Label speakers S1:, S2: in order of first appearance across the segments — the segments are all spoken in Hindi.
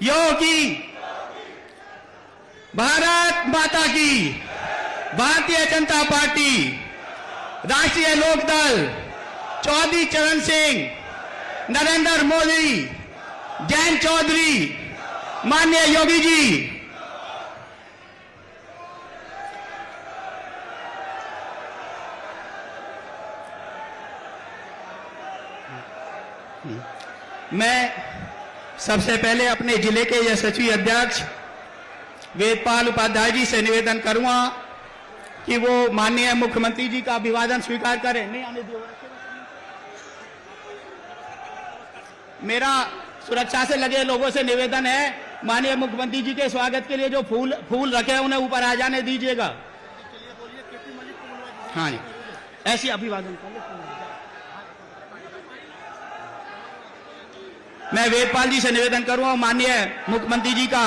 S1: योगी। भारत माता की। भारतीय जनता पार्टी, राष्ट्रीय लोकदल, चौधरी चरण सिंह, नरेंद्र मोदी, जयंत चौधरी, माननीय योगी जी। मैं सबसे पहले अपने जिले के यशस्वी अध्यक्ष वेदपाल उपाध्याय जी से निवेदन करूंगा कि वो माननीय मुख्यमंत्री जी का अभिवादन स्वीकार करें। नहीं आने दियो। मेरा सुरक्षा से लगे लोगों से निवेदन है, माननीय मुख्यमंत्री जी के स्वागत के लिए जो फूल रखे हैं उन्हें ऊपर आ जाने दीजिएगा। हाँ जी, ऐसी अभिवादन कर। मैं वेदपाल जी से निवेदन करूंगा माननीय मुख्यमंत्री जी का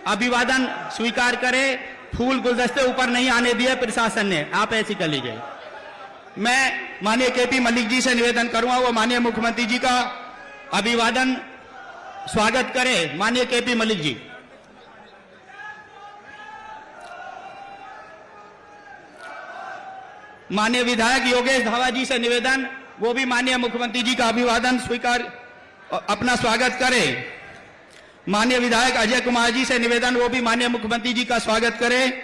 S1: अभिवादन स्वीकार करें। फूल गुलदस्ते ऊपर नहीं आने दिए प्रशासन ने, आप ऐसी कर लीजिए। मैं माननीय केपी मलिक जी से निवेदन करूंगा वो माननीय मुख्यमंत्री जी का अभिवादन स्वागत करें। माननीय केपी मलिक जी। माननीय विधायक योगेश धावा जी से निवेदन, वो भी माननीय मुख्यमंत्री जी का अभिवादन स्वीकार अपना स्वागत करें। माननीय विधायक अजय कुमार जी से निवेदन, वो भी माननीय मुख्यमंत्री जी का स्वागत करें।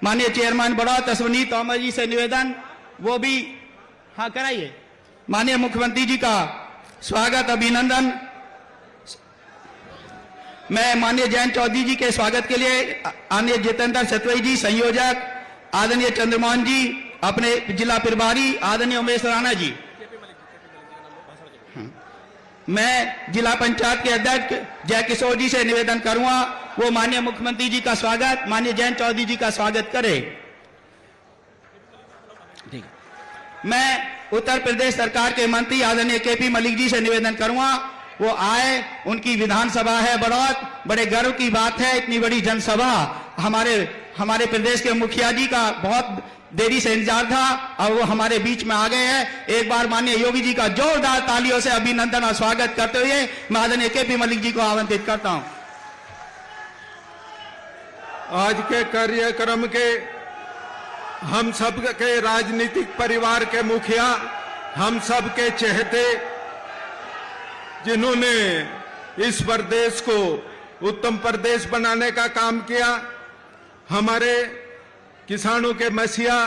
S1: माननीय चेयरमैन बड़ौत अश्विनी तोमर जी से निवेदन, वो भी हाँ कराइए। माननीय मुख्यमंत्री जी का स्वागत अभिनंदन। मैं माननीय जयंत चौधरी जी के स्वागत के लिए आदरणीय जितेंद्र सतवई जी संयोजक, आदरणीय चंद्रमोहन जी अपने जिला प्रभारी, आदरणीय उमेश राणा जी। मैं जिला पंचायत के अध्यक्ष जय किशोर जी से निवेदन करूंगा वो माननीय मुख्यमंत्री जी का स्वागत, माननीय जयंत चौधरी जी का स्वागत करें। ठीक है। मैं उत्तर प्रदेश सरकार के मंत्री आदरणीय केपी मलिक जी से निवेदन करूंगा वो आए। उनकी विधानसभा है बड़ौत, बड़े गर्व की बात है इतनी बड़ी जनसभा। हमारे प्रदेश के मुखिया जी का बहुत देरी से इंतजार था और वो हमारे बीच में आ गए हैं। एक बार माननीय योगी जी का जोरदार तालियों से अभिनंदन और स्वागत करते हुए मैं आदरणीय केपी मलिक जी को आमंत्रित करता हूं।
S2: आज के कार्यक्रम के हम सब के राजनीतिक परिवार के मुखिया, हम सब के चहेते, जिन्होंने इस प्रदेश को उत्तम प्रदेश बनाने का काम किया, हमारे किसानों के मसीहा,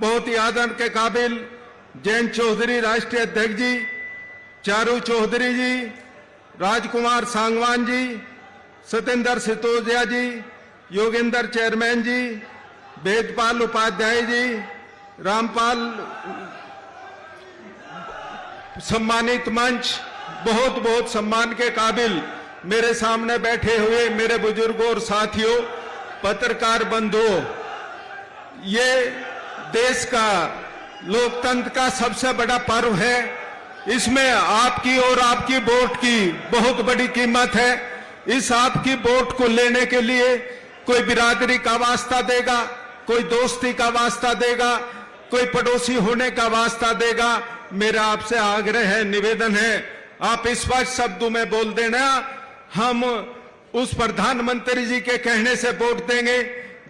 S2: बहुत ही आदर के काबिल जयंत चौधरी राष्ट्रीय अध्यक्ष जी, चारू चौधरी जी, राजकुमार सांगवान जी, सत्येंद्र सितोदिया जी, योगेंद्र चेयरमैन जी, वेदपाल उपाध्याय जी, रामपाल सम्मानित मंच, बहुत बहुत सम्मान के काबिल मेरे सामने बैठे हुए मेरे बुजुर्गों और साथियों, पत्रकार बंधुओं, ये देश का लोकतंत्र का सबसे बड़ा पर्व है। इसमें आपकी और आपकी वोट की बहुत बड़ी कीमत है। इस आपकी वोट को लेने के लिए कोई बिरादरी का वास्ता देगा, कोई दोस्ती का वास्ता देगा, कोई पड़ोसी होने का वास्ता देगा। मेरा आपसे आग्रह है, निवेदन है, आप स्पष्ट शब्दों में बोल देना, हम उस प्रधानमंत्री जी के कहने से वोट देंगे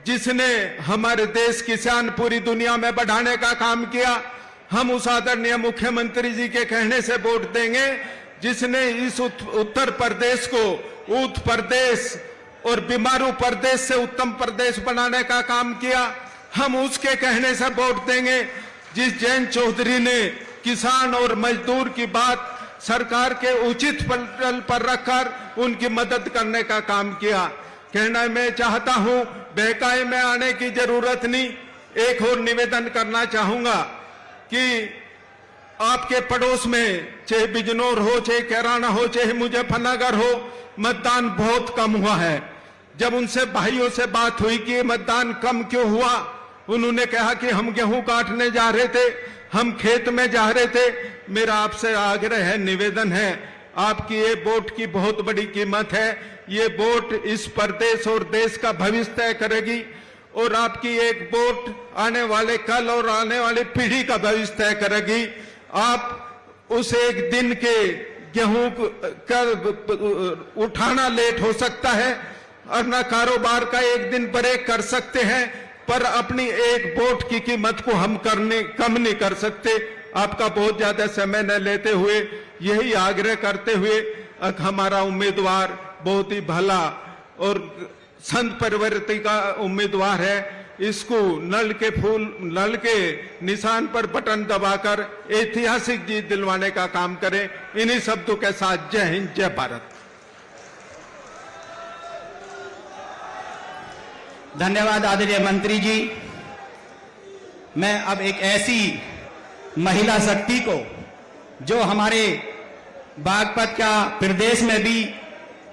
S2: जिसने हमारे देश किसान पूरी दुनिया में बढ़ाने का काम किया। हम उस आदरणीय मुख्यमंत्री जी के कहने से वोट देंगे जिसने इस उत्तर प्रदेश को ऊत प्रदेश और बीमारू प्रदेश से उत्तम प्रदेश बनाने का काम किया। हम उसके कहने से वोट देंगे जिस जयंत चौधरी ने किसान और मजदूर की बात सरकार के उचित पटल पर रखकर उनकी मदद करने का काम किया। कहना मैं चाहता हूं, बहकाए में आने की जरूरत नहीं। एक और निवेदन करना चाहूंगा कि आपके पड़ोस में चाहे बिजनौर हो, चाहे कैराना हो, चाहे मुजफ्फरनगर हो, मतदान बहुत कम हुआ है। जब उनसे भाइयों से बात हुई कि मतदान कम क्यों हुआ, उन्होंने कहा कि हम गेहूं काटने जा रहे थे, हम खेत में जा रहे थे। मेरा आपसे आग्रह है, निवेदन है, आपकी ये वोट की बहुत बड़ी कीमत है। ये वोट इस प्रदेश और देश का भविष्य तय करेगी और आपकी एक वोट आने वाले कल और आने वाली पीढ़ी का भविष्य तय करेगी। आप उस एक दिन के गेहूं उठाना लेट हो सकता है, अपना कारोबार का एक दिन ब्रेक कर सकते हैं, पर अपनी एक वोट की कीमत को हम कम नहीं कर सकते। आपका बहुत ज्यादा समय न लेते हुए यही आग्रह करते हुए, हमारा उम्मीदवार बहुत ही भला और संत प्रवृत्ति का उम्मीदवार है, इसको नल के निशान पर बटन दबाकर ऐतिहासिक जीत दिलवाने का काम करें। इन्हीं शब्दों के साथ जय हिंद, जय भारत।
S1: धन्यवाद आदरणीय मंत्री जी। मैं अब एक ऐसी महिला शक्ति को, जो हमारे बागपत का प्रदेश में भी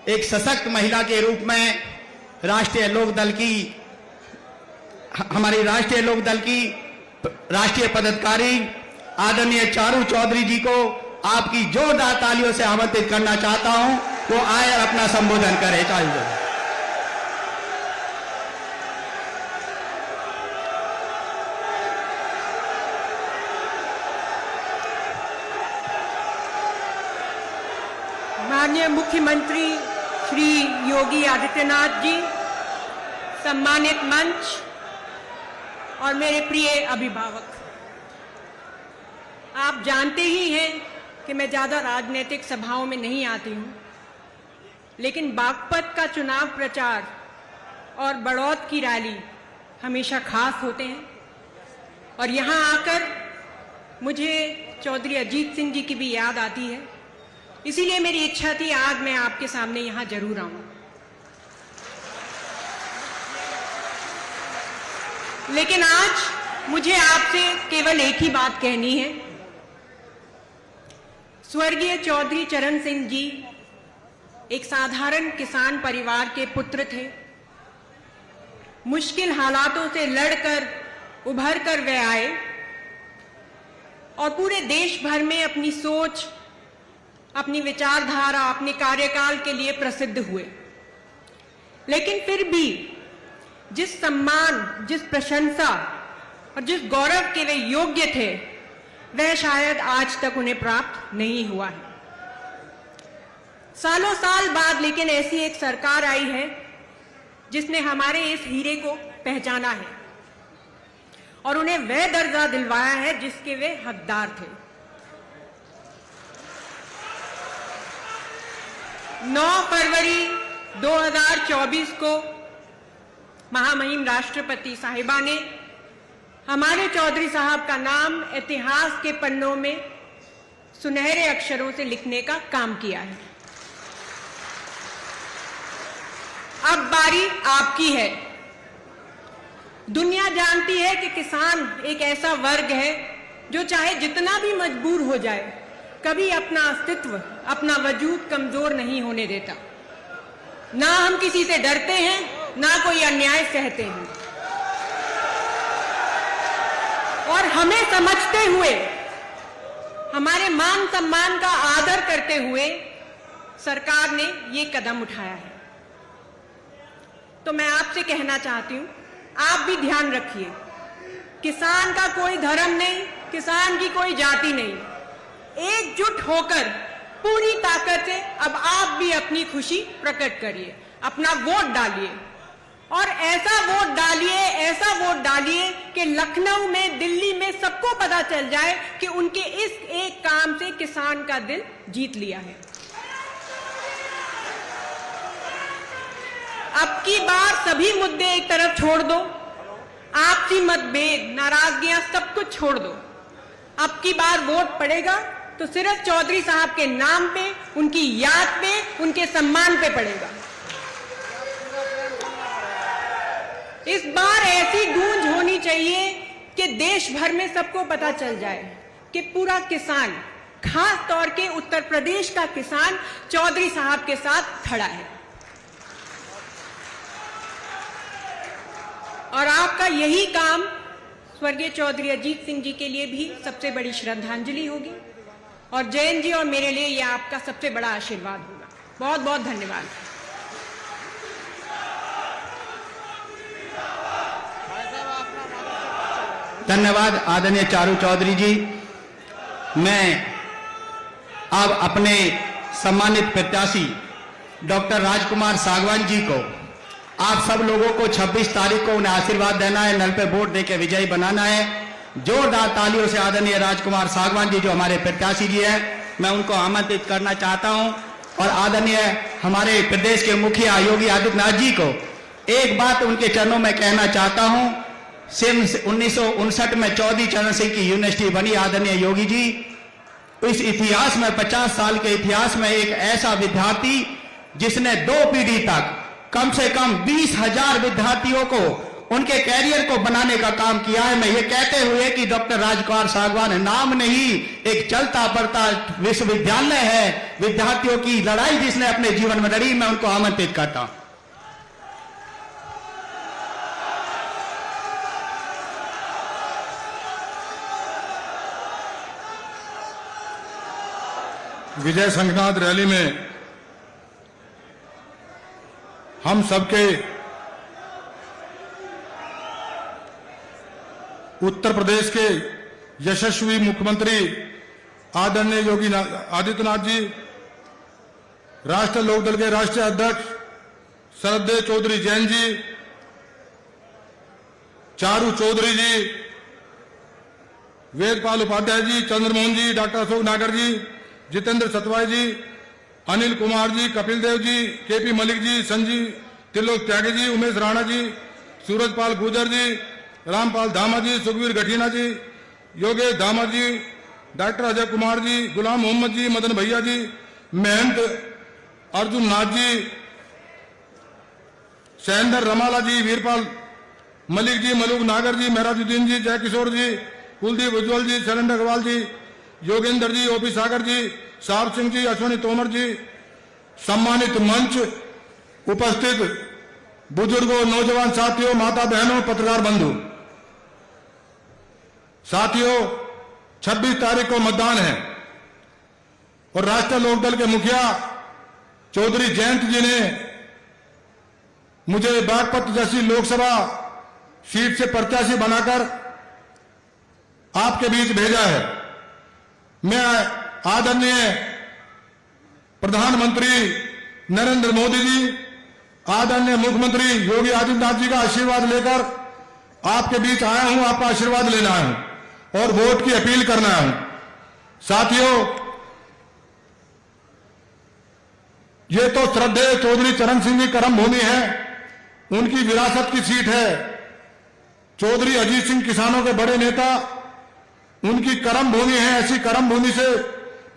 S1: एक सशक्त महिला के रूप में हमारी राष्ट्रीय लोकदल की राष्ट्रीय पदाधिकारी आदरणीय चारू चौधरी जी को आपकी जोरदार तालियों से आमंत्रित करना चाहता हूं, वो आए और अपना संबोधन करें। चारू जी।
S3: माननीय मुख्यमंत्री श्री योगी आदित्यनाथ जी, सम्मानित मंच और मेरे प्रिय अभिभावक, आप जानते ही हैं कि मैं ज्यादा राजनीतिक सभाओं में नहीं आती हूं, लेकिन बागपत का चुनाव प्रचार और बड़ौत की रैली हमेशा खास होते हैं और यहां आकर मुझे चौधरी अजीत सिंह जी की भी याद आती है। इसीलिए मेरी इच्छा थी आज मैं आपके सामने यहां जरूर आऊं। लेकिन आज मुझे आपसे केवल एक ही बात कहनी है। स्वर्गीय चौधरी चरण सिंह जी एक साधारण किसान परिवार के पुत्र थे। मुश्किल हालातों से लड़कर उभर कर वे आए और पूरे देश भर में अपनी सोच, अपनी विचारधारा, अपने कार्यकाल के लिए प्रसिद्ध हुए। लेकिन फिर भी जिस सम्मान, जिस प्रशंसा और जिस गौरव के वे योग्य थे, वह शायद आज तक उन्हें प्राप्त नहीं हुआ है। सालों साल बाद लेकिन ऐसी एक सरकार आई है जिसने हमारे इस हीरे को पहचाना है और उन्हें वह दर्जा दिलवाया है जिसके वे हकदार थे। 9 फरवरी 2024 को महामहिम राष्ट्रपति साहिबा ने हमारे चौधरी साहब का नाम इतिहास के पन्नों में सुनहरे अक्षरों से लिखने का काम किया है। अब बारी आपकी है। दुनिया जानती है कि किसान एक ऐसा वर्ग है जो चाहे जितना भी मजबूर हो जाए, कभी अपना अस्तित्व, अपना वजूद कमजोर नहीं होने देता। ना हम किसी से डरते हैं, ना कोई अन्याय सहते हैं। और हमें समझते हुए, हमारे मान सम्मान का आदर करते हुए सरकार ने ये कदम उठाया है। तो मैं आपसे कहना चाहती हूं, आप भी ध्यान रखिए, किसान का कोई धर्म नहीं, किसान की कोई जाति नहीं। एकजुट होकर पूरी ताकत से अब आप भी अपनी खुशी प्रकट करिए, अपना वोट डालिए और ऐसा वोट डालिए कि लखनऊ में, दिल्ली में सबको पता चल जाए कि उनके इस एक काम से किसान का दिल जीत लिया है। अब की बार सभी मुद्दे एक तरफ छोड़ दो, आपसी मतभेद, नाराजगियां सब कुछ छोड़ दो। अब की बार वोट पड़ेगा तो सिर्फ चौधरी साहब के नाम पे, उनकी याद पे, उनके सम्मान पे पड़ेगा। इस बार ऐसी गूंज होनी चाहिए कि देश भर में सबको पता चल जाए कि पूरा किसान, खास तौर के उत्तर प्रदेश का किसान चौधरी साहब के साथ खड़ा है। और आपका यही काम स्वर्गीय चौधरी अजीत सिंह जी के लिए भी सबसे बड़ी श्रद्धांजलि होगी और जयंत जी और मेरे लिए यह आपका सबसे बड़ा आशीर्वाद होगा। बहुत बहुत धन्यवाद।
S1: धन्यवाद आदरणीय चारू चौधरी जी। मैं अब अपने सम्मानित प्रत्याशी डॉक्टर राजकुमार सागवान जी को, आप सब लोगों को 26 तारीख को उन्हें आशीर्वाद देना है, नल पे वोट देकर विजयी बनाना है। जोरदार तालियों से आदरणीय राजकुमार सागवान जी जो हमारे प्रत्याशी जी हैं, मैं उनको आमंत्रित करना चाहता हूं। और आदरणीय हमारे प्रदेश के मुखिया योगी आदित्यनाथ जी को एक बात उनके चरणों में कहना चाहता हूं। सन 1959 में चौधरी चरण सिंह की यूनिवर्सिटी बनी। आदरणीय योगी जी, इस इतिहास में 50 साल के इतिहास में एक ऐसा विद्यार्थी जिसने 2 पीढ़ी तक कम से कम 20,000 विद्यार्थियों को उनके कैरियर को बनाने का काम किया है। मैं ये कहते हुए कि डॉक्टर राजकुमार सागवान नाम नहीं, एक चलता बढ़ता विश्वविद्यालय है, विद्यार्थियों की लड़ाई जिसने अपने जीवन में लड़ी, मैं उनको आमंत्रित करता हूं।
S4: विजय संघनाथ रैली में हम सबके उत्तर प्रदेश के यशस्वी मुख्यमंत्री आदरणीय योगी आदित्यनाथ जी, राष्ट्रीय लोकदल के राष्ट्रीय अध्यक्ष शरददेव चौधरी जैन जी, चारू चौधरी जी, वेदपाल उपाध्याय जी, चंद्रमोहन जी, डॉक्टर अशोक नागर जी, जितेंद्र सतवाई जी, अनिल कुमार जी, कपिल देव जी, केपी मलिक जी, संजीव त्रिलोक त्यागी जी, उमेश राणा जी, सूरजपाल गुर्जर जी, रामपाल धामा जी, सुखवीर गठीना जी, योगेश धामा जी, डॉक्टर अजय कुमार जी, गुलाम मोहम्मद जी, मदन भैया जी, महंत अर्जुन नाथ जी, शैलेंद्र रमाला जी, वीरपाल मलिक जी, मलूक नागर जी, महराजुद्दीन जी, जय किशोर जी, कुलदीप उज्ज्वल जी, शैलेंद्र अग्रवाल जी, योगेंद्र जी, ओपी सागर जी, साहब सिंह जी, अश्विनी तोमर जी, सम्मानित मंच उपस्थित बुजुर्गों, नौजवान साथियों, माता बहनों, पत्रकार बंधु, साथियों, 26 तारीख को मतदान है और राष्ट्रीय लोकदल के मुखिया चौधरी जयंत जी ने मुझे बागपत जैसी लोकसभा सीट से प्रत्याशी बनाकर आपके बीच भेजा है। मैं आदरणीय प्रधानमंत्री नरेंद्र मोदी जी, आदरणीय मुख्यमंत्री योगी आदित्यनाथ जी का आशीर्वाद लेकर आपके बीच आया हूं, आपका आशीर्वाद लेना है और वोट की अपील करना है। साथियों, ये तो श्रद्धेय चौधरी चरण सिंह की कर्म भूमि है, उनकी विरासत की सीट है। चौधरी अजीत सिंह किसानों के बड़े नेता, उनकी कर्म भूमि है। ऐसी कर्म भूमि से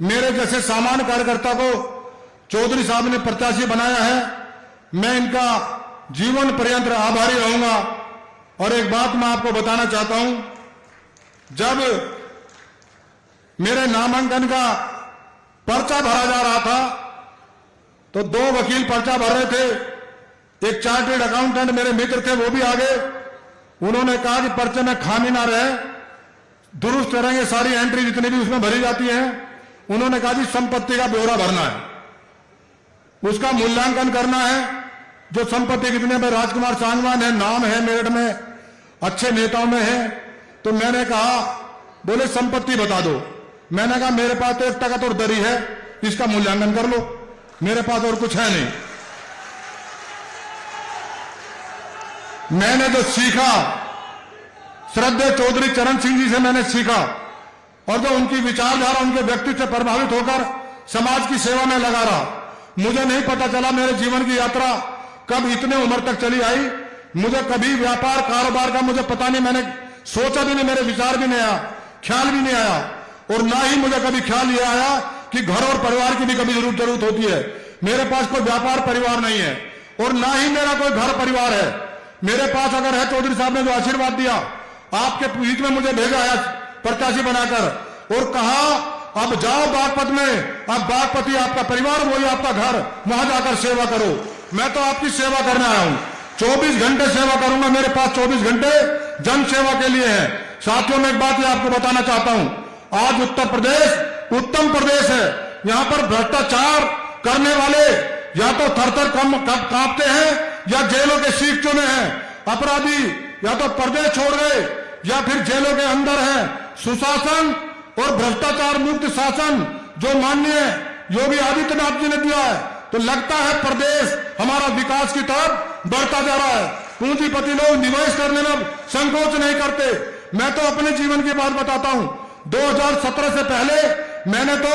S4: मेरे जैसे सामान्य कार्यकर्ता को चौधरी साहब ने प्रत्याशी बनाया है। मैं इनका जीवन पर्यंत आभारी रहूंगा। और एक बात मैं आपको बताना चाहता हूं, जब मेरे नामांकन का पर्चा भरा जा रहा था तो 2 वकील पर्चा भर रहे थे। एक चार्टर्ड अकाउंटेंट मेरे मित्र थे, वो भी आ गए। उन्होंने कहा कि पर्चे में खामी ना रहे, दुरुस्त रहेंगे, सारी एंट्री जितनी भी उसमें भरी जाती है। उन्होंने कहा जी संपत्ति का ब्यौरा भरना है, उसका मूल्यांकन करना है, जो संपत्ति कितने में राजकुमार सागवान है, नाम है मेरठ में, अच्छे नेताओं में है। तो मैंने कहा, बोले संपत्ति बता दो। मैंने कहा मेरे पास तो 1 टका तो दरी है, इसका मूल्यांकन कर लो, मेरे पास और कुछ है नहीं। मैंने जो सीखा श्रद्धेय चौधरी चरण सिंह जी से मैंने सीखा, और जो उनकी विचारधारा, उनके व्यक्तित्व से प्रभावित होकर समाज की सेवा में लगा रहा। मुझे नहीं पता चला मेरे जीवन की यात्रा कब इतने उम्र तक चली आई। मुझे कभी व्यापार कारोबार का मुझे पता नहीं, मैंने सोचा भी नहीं, मेरे विचार भी नहीं आया, ख्याल भी नहीं आया। और ना ही मुझे कभी ख्याल ये आया कि घर और परिवार की भी कभी जरूरत होती है। मेरे पास कोई व्यापार परिवार नहीं है और ना ही मेरा कोई घर परिवार है। मेरे पास अगर है, चौधरी साहब ने जो आशीर्वाद दिया, आपके बीच में मुझे भेजा है प्रत्याशी बनाकर और कहा अब जाओ बागपत में, अब बागपति आपका परिवार, वही आपका घर, वहां जाकर सेवा करो। मैं तो आपकी सेवा करने आया हूं, 24 घंटे सेवा करूंगा। मेरे पास 24 घंटे जन सेवा के लिए है। साथियों, मैं एक बात ये आपको बताना चाहता हूं, आज उत्तर प्रदेश उत्तम प्रदेश है। यहां पर भ्रष्टाचार करने वाले या तो थर-थर कांपते हैं या जेलों के सीख चुने हैं। अपराधी या तो प्रदेश छोड़ गए या फिर जेलों के अंदर है। सुशासन और भ्रष्टाचार मुक्त शासन जो माननीय योगी आदित्यनाथ जी ने दिया है, तो लगता है प्रदेश हमारा विकास की तरफ बढ़ता जा रहा है। पूंजीपति लोग निवेश करने में संकोच नहीं करते। मैं तो अपने जीवन की बात बताता हूं। 2017 से पहले मैंने तो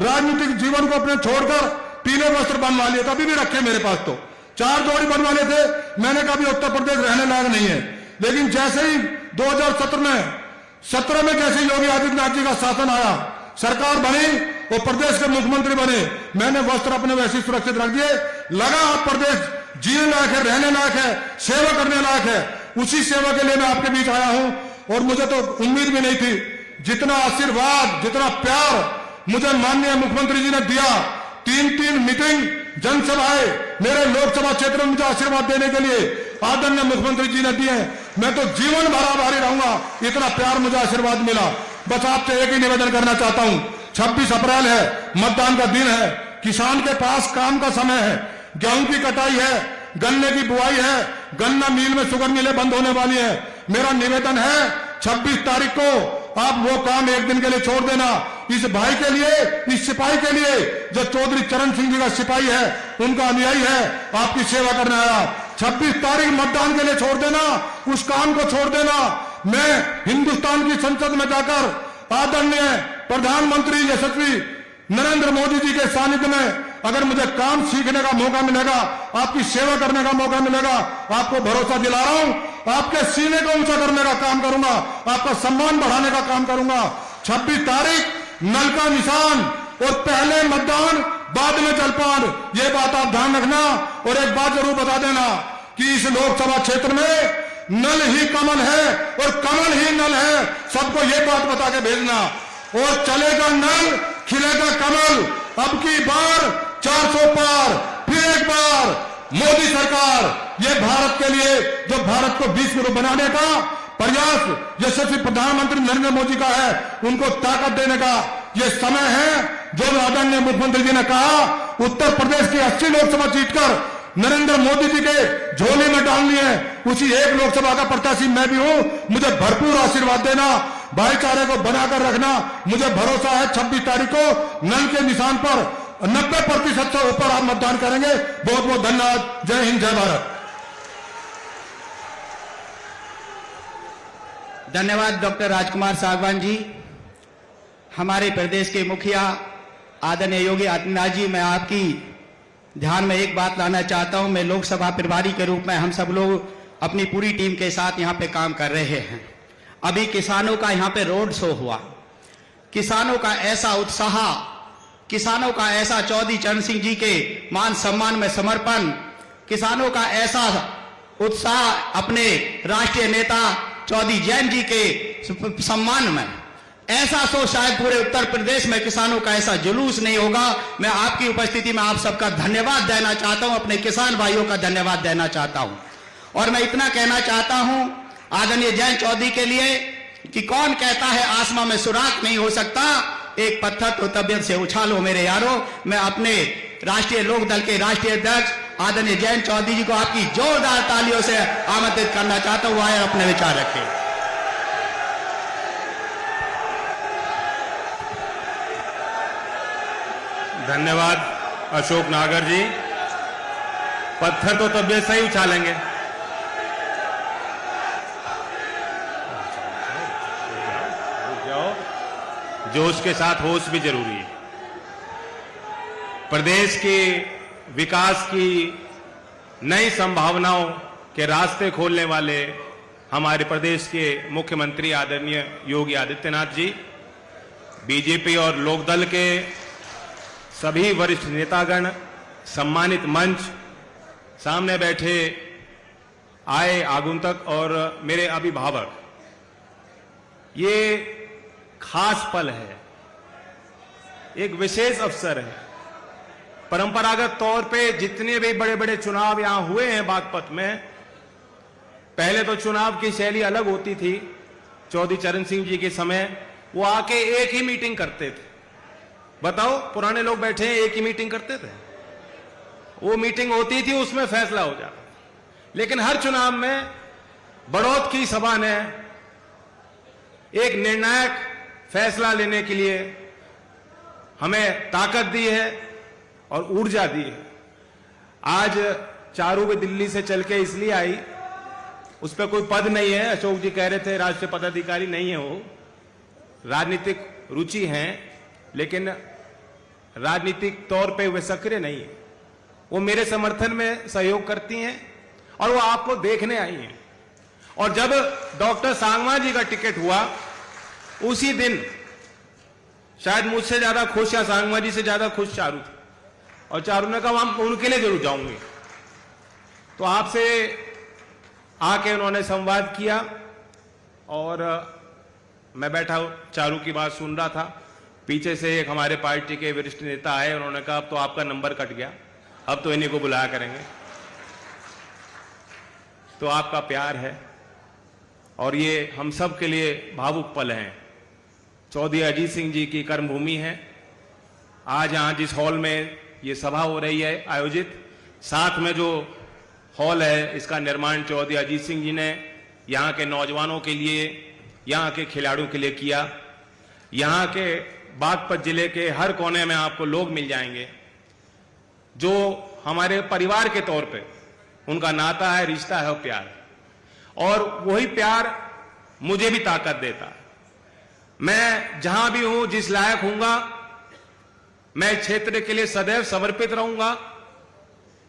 S4: राजनीतिक जीवन को अपने छोड़कर पीले वस्त्र बनवा लिए थे, अभी भी रखे मेरे पास, तो 4 जोड़ी बनवा लिए थे। मैंने कहा उत्तर प्रदेश रहने लायक नहीं है। लेकिन जैसे ही 2017 में जैसे योगी आदित्यनाथ जी का शासन आया, सरकार बनी और प्रदेश के मुख्यमंत्री बने, मैंने वस्त्र अपने वैसे सुरक्षित रख दिए। लगा आप प्रदेश जीने लायक है, रहने लायक है, सेवा करने लायक है। उसी सेवा के लिए मैं आपके बीच आया हूं। और मुझे तो उम्मीद भी नहीं थी, जितना आशीर्वाद, जितना प्यार मुझे माननीय मुख्यमंत्री जी ने दिया। 3 मीटिंग, जनसभाएं मेरे लोकसभा क्षेत्र में मुझे आशीर्वाद देने के लिए आदरणीय मुख्यमंत्री जी ने दिए। मैं तो जीवन भर आभारी रहूंगा, इतना प्यार मुझे आशीर्वाद मिला। बस आपसे एक ही निवेदन करना चाहता हूं, 26 अप्रैल है, मतदान का दिन है। किसान के पास काम का समय है, गेहूं की कटाई है, गन्ने की बुआई है, गन्ना मिल में शुगर मिलें बंद होने वाली है। मेरा निवेदन है 26 तारीख को आप वो काम एक दिन के लिए छोड़ देना। इस भाई के लिए, इस सिपाही के लिए जो चौधरी चरण सिंह जी का सिपाही है, उनका अनुयायी है, आपकी सेवा करने आया। 26 तारीख मतदान के लिए छोड़ देना, उस काम को छोड़ देना। मैं हिंदुस्तान की संसद में जाकर आदरणीय प्रधानमंत्री यशस्वी नरेंद्र मोदी जी के सानिध्य में अगर मुझे काम सीखने का मौका मिलेगा, आपकी सेवा करने का मौका मिलेगा, आपको भरोसा दिला रहा हूं, आपके सीने को ऊंचा करने का काम करूंगा, आपका सम्मान बढ़ाने का काम करूंगा। 26 तारीख नल का निशान और पहले मतदान, बाद में जलपान, ये बात आप ध्यान रखना। और एक बात जरूर बता देना कि इस लोकसभा क्षेत्र में नल ही कमल है और कमल ही नल है। सबको ये बात बता के भेजना। और चलेगा नल, खिलेगा कमल। अब की बार 400 पार, फिर एक बार मोदी सरकार। ये भारत के लिए, जो भारत को विश्व बनाने का प्रयास यशस्वी प्रधानमंत्री नरेंद्र मोदी का है, उनको ताकत देने का ये समय है। जो आदरणीय मुख्यमंत्री जी ने कहा, उत्तर प्रदेश की 80 लोकसभा जीतकर नरेंद्र मोदी जी के झोले में डालनी है, उसी एक लोकसभा का प्रत्याशी मैं भी हूं। मुझे भरपूर आशीर्वाद देना, भाईचारे को बनाकर रखना। मुझे भरोसा है 26 तारीख को नल के निशान पर 90% से ऊपर आप मतदान करेंगे। बहुत बहुत धन्यवाद। जय हिंद, जय भारत।
S1: धन्यवाद डॉक्टर राजकुमार सागवान जी। हमारे प्रदेश के मुखिया आदरणीय योगी आदित्यनाथ जी, मैं आपकी ध्यान में एक बात लाना चाहता हूं। मैं लोकसभा प्रभारी के रूप में हम सब लोग अपनी पूरी टीम के साथ यहां पे काम कर रहे हैं। अभी किसानों का यहां पे रोड शो हुआ। किसानों का ऐसा उत्साह, किसानों का ऐसा चौधरी चरण सिंह जी के मान सम्मान में समर्पण, किसानों का ऐसा उत्साह अपने राष्ट्रीय नेता चौधरी जैन जी के सम्मान में, ऐसा सो शायद पूरे उत्तर प्रदेश में किसानों का ऐसा जुलूस नहीं होगा। मैं आपकी उपस्थिति में आप सबका धन्यवाद देना चाहता हूं, अपने किसान भाइयों का धन्यवाद देना चाहता हूं। और मैं इतना कहना चाहता हूं आदरणीय जैन चौधरी के लिए कि कौन कहता है आसमां में सुराख नहीं हो सकता, एक पत्थर तो तबियत से उछालो मेरे यारो। मैं अपने राष्ट्रीय लोक दल के राष्ट्रीय अध्यक्ष आदरणीय जैन चौधरी जी को आपकी जोरदार तालियों से आमंत्रित करना चाहता हूं, आए अपने विचार रखें।
S5: धन्यवाद अशोक नागर जी। पत्थर तो तबियत से ही उछालेंगे। जोश के साथ होश भी जरूरी है। प्रदेश के विकास की नई संभावनाओं के रास्ते खोलने वाले हमारे प्रदेश के मुख्यमंत्री आदरणीय योगी आदित्यनाथ जी, बीजेपी और लोकदल के सभी वरिष्ठ नेतागण, सम्मानित मंच, सामने बैठे आए आगुंतक और मेरे अभिभावक, ये खास पल है, एक विशेष अवसर है। परंपरागत तौर पे जितने भी बड़े बड़े चुनाव यहां हुए हैं बागपत में, पहले तो चुनाव की शैली अलग होती थी। चौधरी चरण सिंह जी के समय वो आके एक ही मीटिंग करते थे। बताओ, पुराने लोग बैठे हैं, एक ही मीटिंग करते थे। वो मीटिंग होती थी, उसमें फैसला हो जाता। लेकिन हर चुनाव में बड़ौत की सभा ने एक निर्णायक फैसला लेने के लिए हमें ताकत दी है और ऊर्जा दी है। आज चारू भी दिल्ली से चल के इसलिए आई, उस पर कोई पद नहीं है, अशोक जी कह रहे थे राष्ट्रीय पदाधिकारी नहीं है, वो राजनीतिक रुचि है लेकिन राजनीतिक तौर पे वे सक्रिय नहीं है। वो मेरे समर्थन में सहयोग करती हैं और वो आपको देखने आई हैं। और जब डॉक्टर सांगवान जी का टिकट हुआ उसी दिन शायद मुझसे ज्यादा खुश या सांगवान जी से ज्यादा खुश चारू थे, और चारू ने कहा हम उनके लिए जरूर जाऊंगी। तो आपसे आके उन्होंने संवाद किया और मैं बैठा चारू की बात सुन रहा था। पीछे से एक हमारे पार्टी के वरिष्ठ नेता आए, उन्होंने कहा अब तो आपका नंबर कट गया, अब तो इन्हीं को बुलाया करेंगे। तो आपका प्यार है और ये हम सब के लिए भावुक पल हैं। चौधरी अजीत सिंह जी की कर्मभूमि है। आज यहां जिस हॉल में ये सभा हो रही है आयोजित, साथ में जो हॉल है इसका निर्माण चौधरी अजीत सिंह जी ने यहाँ के नौजवानों के लिए, यहाँ के खिलाड़ियों के लिए किया। यहाँ के बागपत जिले के हर कोने में आपको लोग मिल जाएंगे जो हमारे परिवार के तौर पे उनका नाता है, रिश्ता है और प्यार, और वही प्यार मुझे भी ताकत देता है। मैं जहां भी हूं, जिस लायक हूंगा, मैं क्षेत्र के लिए सदैव समर्पित रहूंगा।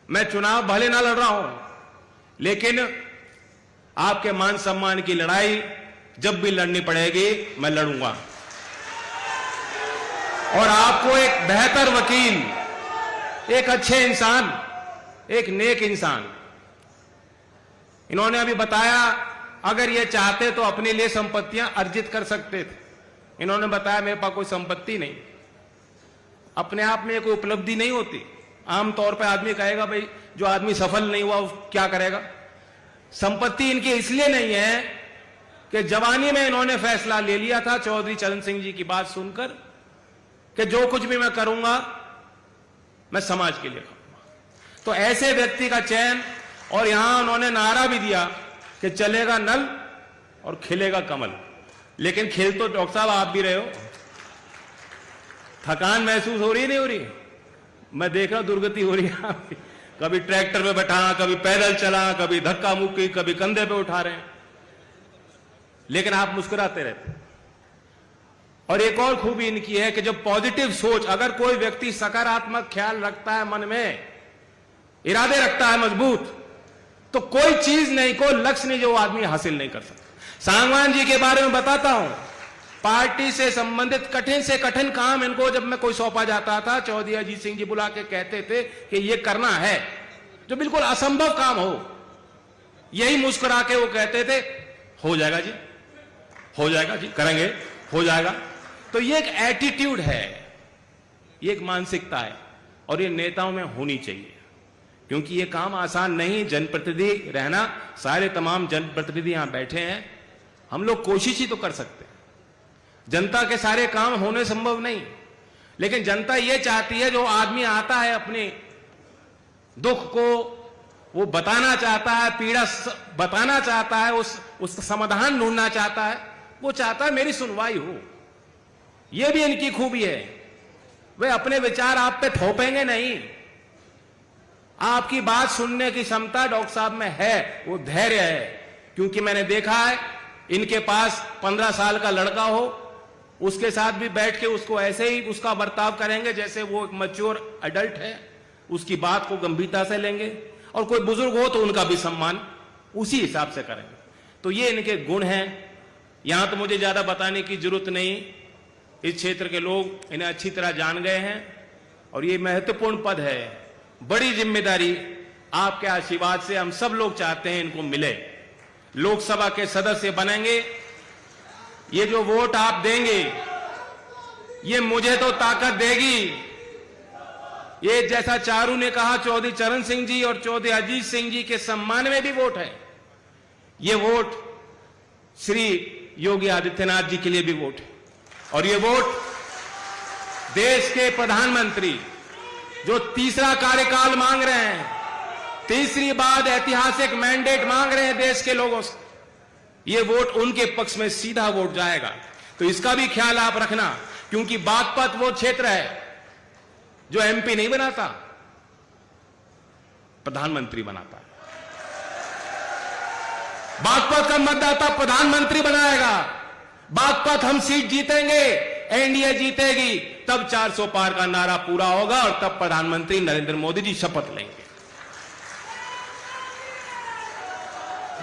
S5: मैं चुनाव भले ना लड़ रहा हूं, लेकिन आपके मान सम्मान की लड़ाई जब भी लड़नी पड़ेगी मैं लड़ूंगा। और आपको एक बेहतर वकील, एक अच्छे इंसान, एक नेक इंसान, इन्होंने अभी बताया अगर ये चाहते तो अपने लिए संपत्तियां अर्जित कर सकते थे। इन्होंने बताया मेरे पास कोई संपत्ति नहीं। अपने आप में कोई उपलब्धि नहीं होती। आमतौर पर आदमी कहेगा भाई जो आदमी सफल नहीं हुआ वो क्या करेगा। संपत्ति इनकी इसलिए नहीं है कि जवानी में इन्होंने फैसला ले लिया था चौधरी चरण सिंह जी की बात सुनकर कि जो कुछ भी मैं करूंगा मैं समाज के लिए करूंगा। तो ऐसे व्यक्ति का चयन, और यहां उन्होंने नारा भी दिया कि चलेगा नल और खिलेगा कमल। लेकिन खेल तो डॉक्टर साहब आप भी रहे हो। थकान महसूस हो रही नहीं हो रही? मैं देख रहा दुर्गति हो रही है आपकी। कभी ट्रैक्टर पे बैठा, कभी पैदल चला, कभी धक्का मुक्की, कभी कंधे पे उठा रहे हैं, लेकिन आप मुस्कुराते रहते। और एक और खूबी इनकी है कि जब पॉजिटिव सोच, अगर कोई व्यक्ति सकारात्मक ख्याल रखता है, मन में इरादे रखता है मजबूत, तो कोई चीज नहीं, कोई लक्ष्य नहीं जो आदमी हासिल नहीं कर सकता। सांगवान जी के बारे में बताता हूं। पार्टी से संबंधित कठिन से कठिन काम इनको जब मैं कोई सौंपा जाता था, चौधरी अजीत सिंह जी बुला के कहते थे कि ये करना है, जो बिल्कुल असंभव काम हो, यही मुस्कुरा के वो कहते थे हो जाएगा जी, हो जाएगा जी, करेंगे, हो जाएगा। तो ये एक एटीट्यूड है, ये एक मानसिकता है, और ये नेताओं में होनी चाहिए, क्योंकि ये काम आसान नहीं। जनप्रतिनिधि रहना, सारे तमाम जनप्रतिनिधि यहां बैठे हैं, हम लोग कोशिश ही तो कर सकते हैं। जनता के सारे काम होने संभव नहीं, लेकिन जनता ये चाहती है जो आदमी आता है अपने दुख को वो बताना चाहता है, पीड़ा बताना चाहता है, उस समाधान ढूंढना चाहता है, वो चाहता है मेरी सुनवाई हो। ये भी इनकी खूबी है, वे अपने विचार आप पे थोपेंगे नहीं। आपकी बात सुनने की क्षमता डॉक्टर साहब में है, वो धैर्य है। क्योंकि मैंने देखा है इनके पास 15 साल का लड़का हो, उसके साथ भी बैठ के उसको ऐसे ही उसका बर्ताव करेंगे जैसे वो एक मैच्योर एडल्ट है, उसकी बात को गंभीरता से लेंगे, और कोई बुजुर्ग हो तो उनका भी सम्मान उसी हिसाब से करेंगे। तो ये इनके गुण हैं। यहां तो मुझे ज्यादा बताने की जरूरत नहीं, इस क्षेत्र के लोग इन्हें अच्छी तरह जान गए हैं, और ये महत्वपूर्ण पद है, बड़ी जिम्मेदारी आपके आशीर्वाद से हम सब लोग चाहते हैं इनको मिले। लोकसभा के सदस्य बनेंगे, ये जो वोट आप देंगे ये मुझे तो ताकत देगी। ये जैसा चारू ने कहा चौधरी चरण सिंह जी और चौधरी अजीत सिंह जी के सम्मान में भी वोट है, ये वोट श्री योगी आदित्यनाथ जी के लिए भी वोट है, और ये वोट देश के प्रधानमंत्री जो तीसरा कार्यकाल मांग रहे हैं, तीसरी बार ऐतिहासिक मैंडेट मांग रहे हैं देश के लोगों से, ये वोट उनके पक्ष में सीधा वोट जाएगा। तो इसका भी ख्याल आप रखना क्योंकि बागपत वो क्षेत्र है जो एमपी नहीं बनाता, प्रधानमंत्री बनाता है। बागपत का मतदाता प्रधानमंत्री बनाएगा। बागपत हम सीट जीतेंगे, एनडीए जीतेगी, तब 400 पार का नारा पूरा होगा और तब प्रधानमंत्री नरेंद्र मोदी जी शपथ लेंगे।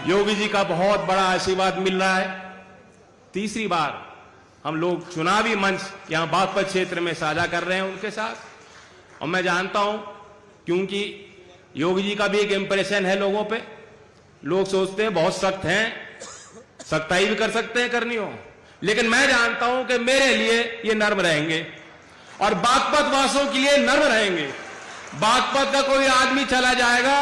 S5: योगी जी का बहुत बड़ा आशीर्वाद मिल रहा है। तीसरी बार हम लोग चुनावी मंच यहां बागपत क्षेत्र में साझा कर रहे हैं उनके साथ। और मैं जानता हूं, क्योंकि योगी जी का भी एक इंप्रेशन है लोगों पे, लोग सोचते हैं बहुत सख्त हैं, सख्ताई भी कर सकते हैं करनी हो, लेकिन मैं जानता हूं कि मेरे लिए ये नर्म रहेंगे और बागपत वासियों के लिए नर्म रहेंगे। बागपत का कोई आदमी चला जाएगा,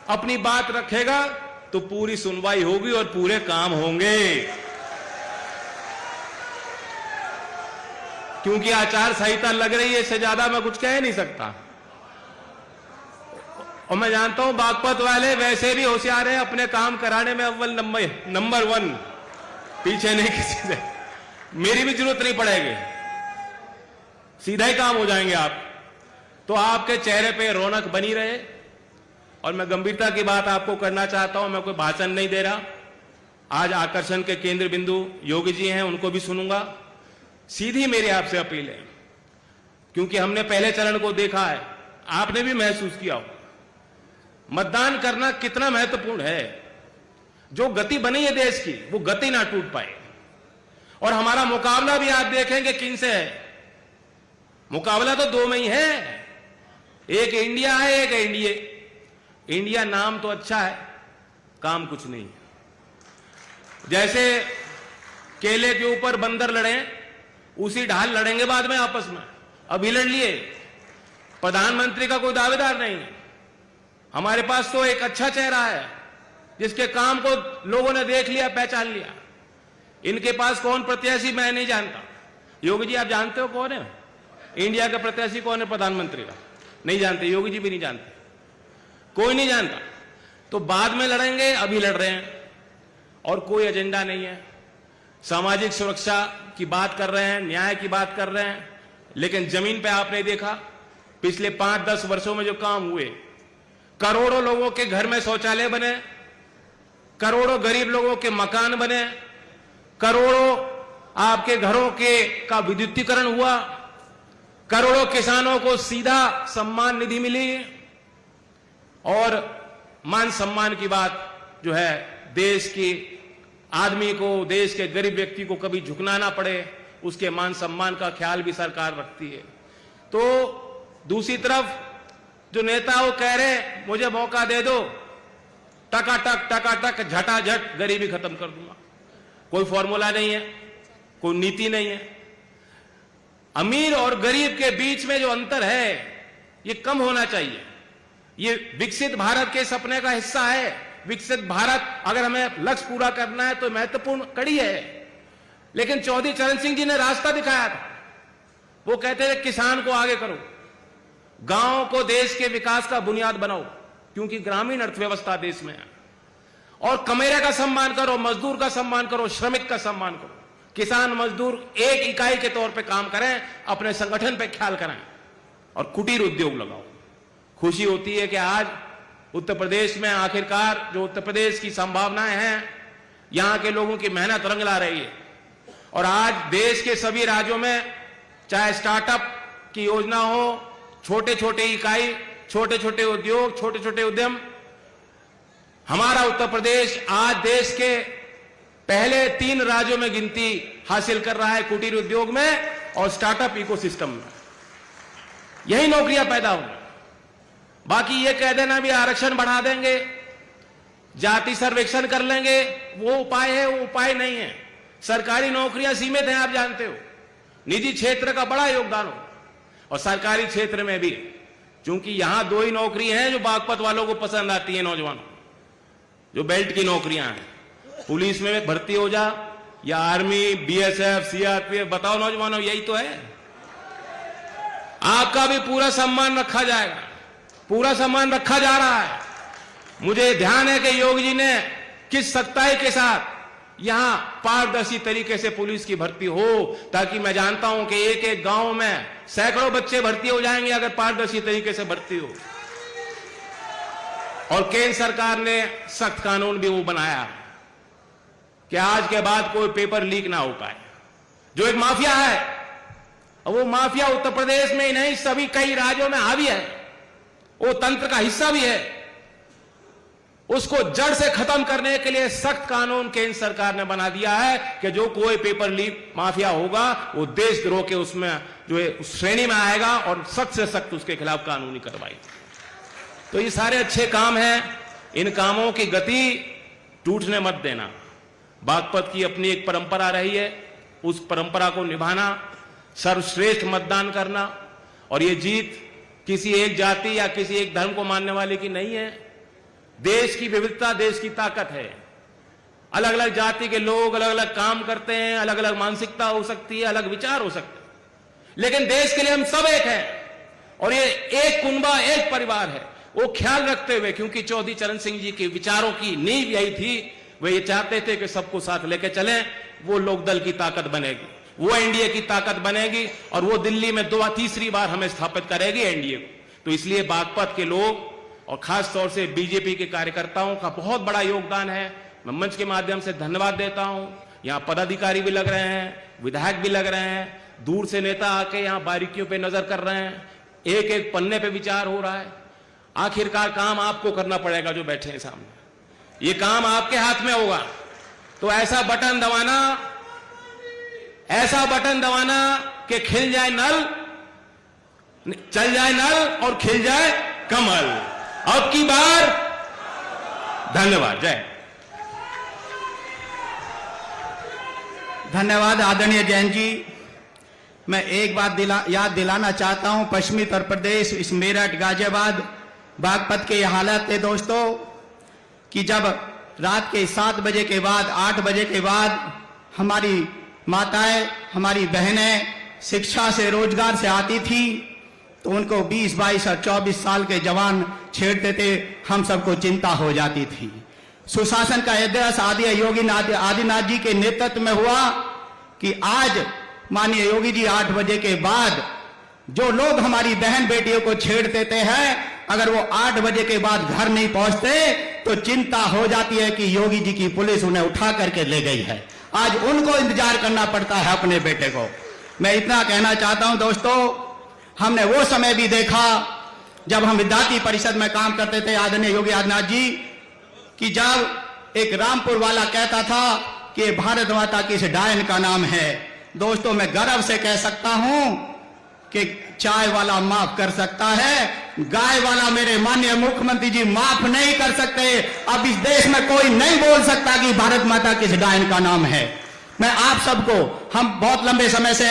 S5: अपनी बात रखेगा तो पूरी सुनवाई होगी और पूरे काम होंगे, क्योंकि आचार संहिता लग रही है, इससे ज्यादा मैं कुछ कह नहीं सकता। और मैं जानता हूं बागपत वाले वैसे भी होशियार हैं, अपने काम कराने में अव्वल नंबर 1, पीछे नहीं किसी से, मेरी भी जरूरत नहीं पड़ेगी, सीधा ही काम हो जाएंगे आप। तो आपके चेहरे पे रौनक बनी रहे। और मैं गंभीरता की बात आपको करना चाहता हूं, मैं कोई भाषण नहीं दे रहा। आज आकर्षण के केंद्र बिंदु योगी जी हैं, उनको भी सुनूंगा। सीधी मेरी आपसे अपील है, क्योंकि हमने पहले चरण को देखा है, आपने भी महसूस किया हो मतदान करना कितना महत्वपूर्ण है। जो गति बनी है देश की, वो गति ना टूट पाए। और हमारा मुकाबला भी आप देखेंगे किन से है। मुकाबला तो दो में ही है, एक इंडिया है, एक एनडीए। इंडिया नाम तो अच्छा है, काम कुछ नहीं है। जैसे केले के ऊपर बंदर लड़े, उसी ढाल लड़ेंगे बाद में आपस में। अभी लड़ लिए, प्रधानमंत्री का कोई दावेदार नहीं है। हमारे पास तो एक अच्छा चेहरा है जिसके काम को लोगों ने देख लिया, पहचान लिया। इनके पास कौन प्रत्याशी मैं नहीं जानता। योगी जी आप जानते हो कौन है इंडिया का प्रत्याशी, कौन है प्रधानमंत्री का? नहीं जानते, योगी जी भी नहीं जानते, कोई नहीं जानता। तो बाद में लड़ेंगे, अभी लड़ रहे हैं और कोई एजेंडा नहीं है। सामाजिक सुरक्षा की बात कर रहे हैं, न्याय की बात कर रहे हैं, लेकिन जमीन पे आपने देखा पिछले 5-10 वर्षों में जो काम हुए, करोड़ों लोगों के घर में शौचालय बने, करोड़ों गरीब लोगों के मकान बने, करोड़ों आपके घरों का विद्युतीकरण हुआ, करोड़ों किसानों को सीधा सम्मान निधि मिली। और मान सम्मान की बात जो है, देश की आदमी को, देश के गरीब व्यक्ति को कभी झुकना ना पड़े, उसके मान सम्मान का ख्याल भी सरकार रखती है। तो दूसरी तरफ जो नेता वो कह रहे मुझे मौका दे दो, टकाटक झटाझट गरीबी खत्म कर दूंगा। कोई फॉर्मूला नहीं है, कोई नीति नहीं है। अमीर और गरीब के बीच में जो अंतर है ये कम होना चाहिए। ये विकसित भारत के सपने का हिस्सा है। विकसित भारत अगर हमें लक्ष्य पूरा करना है तो महत्वपूर्ण कड़ी है। लेकिन चौधरी चरण सिंह जी ने रास्ता दिखाया था। वो कहते थे किसान को आगे करो, गांव को देश के विकास का बुनियाद बनाओ, क्योंकि ग्रामीण अर्थव्यवस्था देश में है। और कमेरे का सम्मान करो, मजदूर का सम्मान करो, श्रमिक का सम्मान करो। किसान मजदूर एक इकाई के तौर पे काम करें, अपने संगठन पे ख्याल करें और कुटीर उद्योग लगाओ। खुशी होती है कि आज उत्तर प्रदेश में आखिरकार जो उत्तर प्रदेश की संभावनाएं हैं, यहां के लोगों की मेहनत रंग ला रही है। और आज देश के सभी राज्यों में चाहे स्टार्टअप की योजना हो, छोटे छोटे इकाई, छोटे छोटे उद्योग, छोटे छोटे उद्यम, हमारा उत्तर प्रदेश आज देश के पहले 3 राज्यों में गिनती हासिल कर रहा है कुटीर उद्योग में और स्टार्टअप इकोसिस्टम में। यही नौकरियां पैदा होंगी। बाकी ये कह देना भी आरक्षण बढ़ा देंगे, जाति सर्वेक्षण कर लेंगे, वो उपाय है, वो उपाय नहीं है। सरकारी नौकरियां सीमित हैं, आप जानते हो। निजी क्षेत्र का बड़ा योगदान हो और सरकारी क्षेत्र में भी, क्योंकि यहां 2 ही नौकरी हैं जो बागपत वालों को पसंद आती है, नौजवानों, जो बेल्ट की नौकरियां हैं। पुलिस में भर्ती हो जा या आर्मी, बीएसएफ, सीआरपीएफ, बताओ नौजवानों, यही तो है। आपका भी पूरा सम्मान रखा जाएगा, पूरा सम्मान रखा जा रहा है। मुझे ध्यान है कि योगी जी ने किस सख्ताई के साथ यहां पारदर्शी तरीके से पुलिस की भर्ती हो, ताकि मैं जानता हूं कि एक एक गांव में सैकड़ों बच्चे भर्ती हो जाएंगे अगर पारदर्शी तरीके से भर्ती हो। और केंद्र सरकार ने सख्त कानून भी वो बनाया है कि आज के बाद कोई पेपर लीक ना हो पाए। जो एक माफिया है, वो माफिया उत्तर प्रदेश में ही नहीं सभी कई राज्यों में हावी है, वो तंत्र का हिस्सा भी है। उसको जड़ से खत्म करने के लिए सख्त कानून केंद्र सरकार ने बना दिया है कि जो कोई पेपर लीक माफिया होगा वो देशद्रोह के उसमें जो है उस श्रेणी में आएगा और सख्त से सख्त उसके खिलाफ कानूनी कार्रवाई। तो ये सारे अच्छे काम हैं, इन कामों की गति टूटने मत देना। बागपत की अपनी एक परंपरा रही है, उस परंपरा को निभाना, सर्वश्रेष्ठ मतदान करना। और ये जीत किसी एक जाति या किसी एक धर्म को मानने वाले की नहीं है। देश की विविधता देश की ताकत है। अलग अलग जाति के लोग अलग अलग काम करते हैं, अलग अलग मानसिकता हो सकती है, अलग विचार हो सकते हैं, लेकिन देश के लिए हम सब एक हैं और ये एक कुनबा एक परिवार है। वो ख्याल रखते हुए, क्योंकि चौधरी चरण सिंह जी के विचारों की नींव यही थी, वे ये चाहते थे कि सबको साथ लेके चलें। वो लोकदल की ताकत बनेगी, वो एनडीए की ताकत बनेगी और वो दिल्ली में तीसरी बार हमें स्थापित करेगी एनडीए को। तो इसलिए बागपत के लोग और खास तौर से बीजेपी के कार्यकर्ताओं का बहुत बड़ा योगदान है। मैं मंच के माध्यम से धन्यवाद देता हूं। यहां पदाधिकारी भी लग रहे हैं, विधायक भी लग रहे हैं, दूर से नेता आके यहां बारीकियों पे नजर कर रहे हैं, एक एक पन्ने पे विचार हो रहा है। आखिरकार काम आपको करना पड़ेगा जो बैठे हैं सामने, ये काम आपके हाथ में होगा। तो ऐसा बटन दबाना कि खिल जाए नल, चल जाए नल और खिल जाए कमल। अब की बार धन्यवाद। जय।
S1: धन्यवाद आदरणीय जैन जी। मैं एक बात याद दिलाना चाहता हूं, पश्चिमी उत्तर प्रदेश, इस मेरठ, गाजियाबाद, बागपत के ये हालत है दोस्तों कि जब रात के 7 बजे के बाद, 8 बजे के बाद हमारी माताएं, हमारी बहनें शिक्षा से, रोजगार से आती थी तो उनको 20, 22 और 24 साल के जवान छेड़ते थे। हम सबको चिंता हो जाती थी। सुशासन का अध्यादेश योगी आदित्यनाथ जी के नेतृत्व में हुआ कि आज माननीय योगी जी 8 बजे के बाद जो लोग हमारी बहन बेटियों को छेड़ देते हैं, अगर वो 8 बजे के बाद घर नहीं पहुंचते तो चिंता हो जाती है कि योगी जी की पुलिस उन्हें उठा करके ले गई है। आज उनको इंतजार करना पड़ता है अपने बेटे को। मैं इतना कहना चाहता हूं दोस्तों, हमने वो समय भी देखा जब हम विद्यार्थी परिषद में काम करते थे, आदरणीय योगी आदित्यनाथ जी, कि जब एक रामपुर वाला कहता था कि भारत माता की इस डायन का नाम है। दोस्तों, मैं गर्व से कह सकता हूं कि चाय वाला माफ कर सकता है, गाय वाला मेरे माननीय मुख्यमंत्री जी माफ नहीं कर सकते। अब इस देश में कोई नहीं बोल सकता कि भारत माता किस डायन का नाम है। मैं आप सबको, हम बहुत लंबे समय से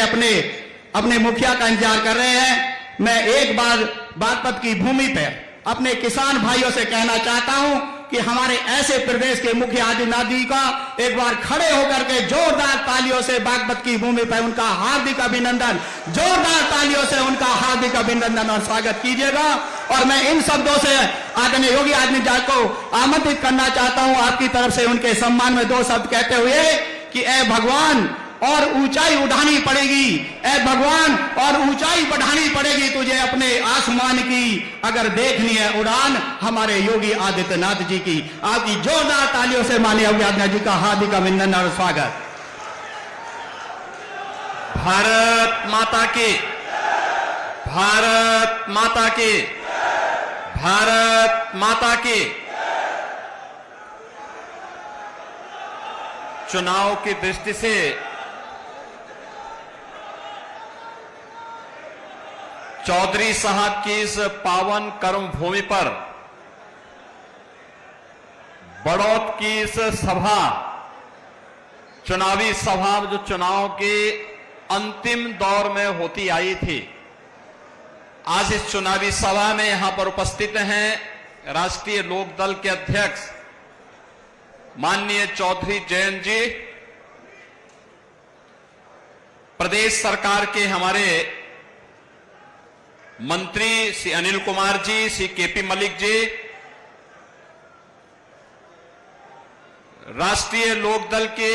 S1: अपने मुखिया का इंतजार कर रहे हैं। मैं एक बार बागपत की भूमि पर अपने किसान भाइयों से कहना चाहता हूं कि हमारे ऐसे प्रदेश के मुखिया आदित्यनाथ जी का एक बार खड़े होकर के जोरदार तालियों से बागपत की भूमि पर उनका हार्दिक अभिनंदन, जोरदार तालियों से उनका हार्दिक अभिनंदन और स्वागत कीजिएगा। और मैं इन शब्दों से आदरणीय योगी आदित्यनाथ जी को आमंत्रित करना चाहता हूं आपकी तरफ से, उनके सम्मान में 2 शब्द कहते हुए कि ए भगवान और ऊंचाई उठानी पड़ेगी, ए भगवान और ऊंचाई बढ़ानी पड़ेगी तुझे अपने आसमान की, अगर देखनी है उड़ान हमारे योगी आदित्यनाथ जी की। आपकी जोरदार तालियों से माननीय योगी आदित्यनाथ जी का हार्दिक अभिनंदन और स्वागत।
S6: भारत माता की, भारत माता की, भारत माता की। चुनाव की दृष्टि से चौधरी साहब की इस पावन कर्म भूमि पर बड़ौत की इस सभा, चुनावी सभा जो चुनाव के अंतिम दौर में होती आई थी, आज इस चुनावी सभा में यहां पर उपस्थित हैं राष्ट्रीय लोकदल के अध्यक्ष माननीय चौधरी जयंत जी, प्रदेश सरकार के हमारे मंत्री श्री अनिल कुमार जी, श्री केपी मलिक जी, राष्ट्रीय लोकदल के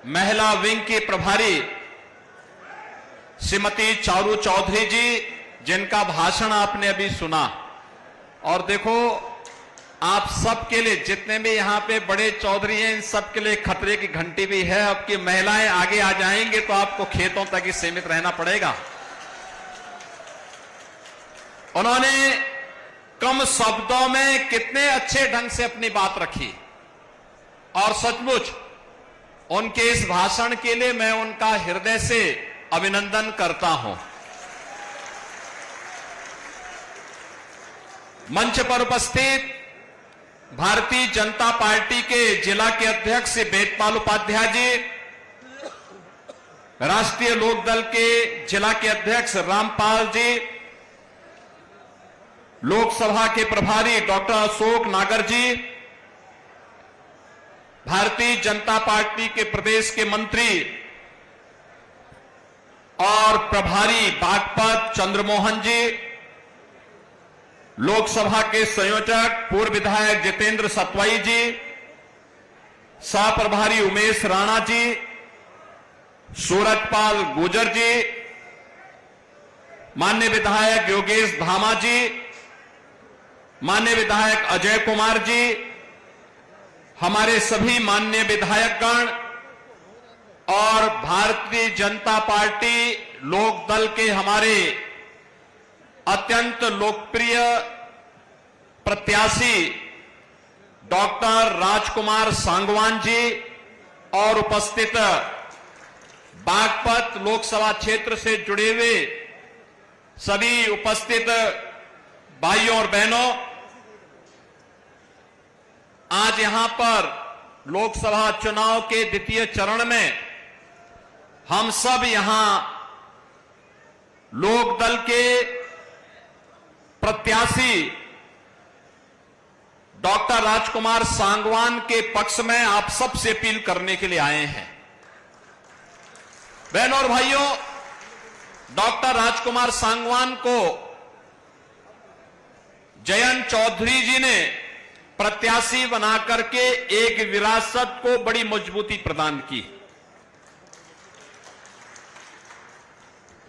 S6: महिला विंग के प्रभारी श्रीमती चारू चौधरी जी, जिनका भाषण आपने अभी सुना। और देखो, आप सबके लिए, जितने भी यहां पे बड़े चौधरी हैं, इन सबके लिए खतरे की घंटी भी है। अब की महिलाएं आगे आ जाएंगे तो आपको खेतों तक ही सीमित रहना पड़ेगा। उन्होंने कम शब्दों में कितने अच्छे ढंग से अपनी बात रखी, और सचमुच उनके इस भाषण के लिए मैं उनका हृदय से अभिनंदन करता हूं। मंच पर उपस्थित भारतीय जनता पार्टी के जिला के अध्यक्ष वेदपाल उपाध्याय जी, राष्ट्रीय लोकदल के जिला के अध्यक्ष रामपाल जी, लोकसभा के प्रभारी डॉक्टर अशोक नागर जी, भारतीय जनता पार्टी के प्रदेश के मंत्री और प्रभारी बागपत चंद्रमोहन जी, लोकसभा के संयोजक पूर्व विधायक जितेंद्र सतवाई जी, सह प्रभारी उमेश राणा जी, सूरजपाल गुजर जी, माननीय विधायक योगेश धामा जी, माननीय विधायक अजय कुमार जी, हमारे सभी माननीय विधायकगण और भारतीय जनता पार्टी लोकदल के हमारे अत्यंत लोकप्रिय प्रत्याशी डॉक्टर राजकुमार सांगवान जी और उपस्थित बागपत लोकसभा क्षेत्र से जुड़े हुए सभी उपस्थित भाइयों और बहनों, आज यहां पर लोकसभा चुनाव के द्वितीय चरण में हम सब यहां लोकदल के प्रत्याशी डॉक्टर राजकुमार सांगवान के पक्ष में आप सबसे अपील करने के लिए आए हैं। बहनों और भाइयों, डॉक्टर राजकुमार सांगवान को जयंत चौधरी जी ने प्रत्याशी बनाकर के एक विरासत को बड़ी मजबूती प्रदान की।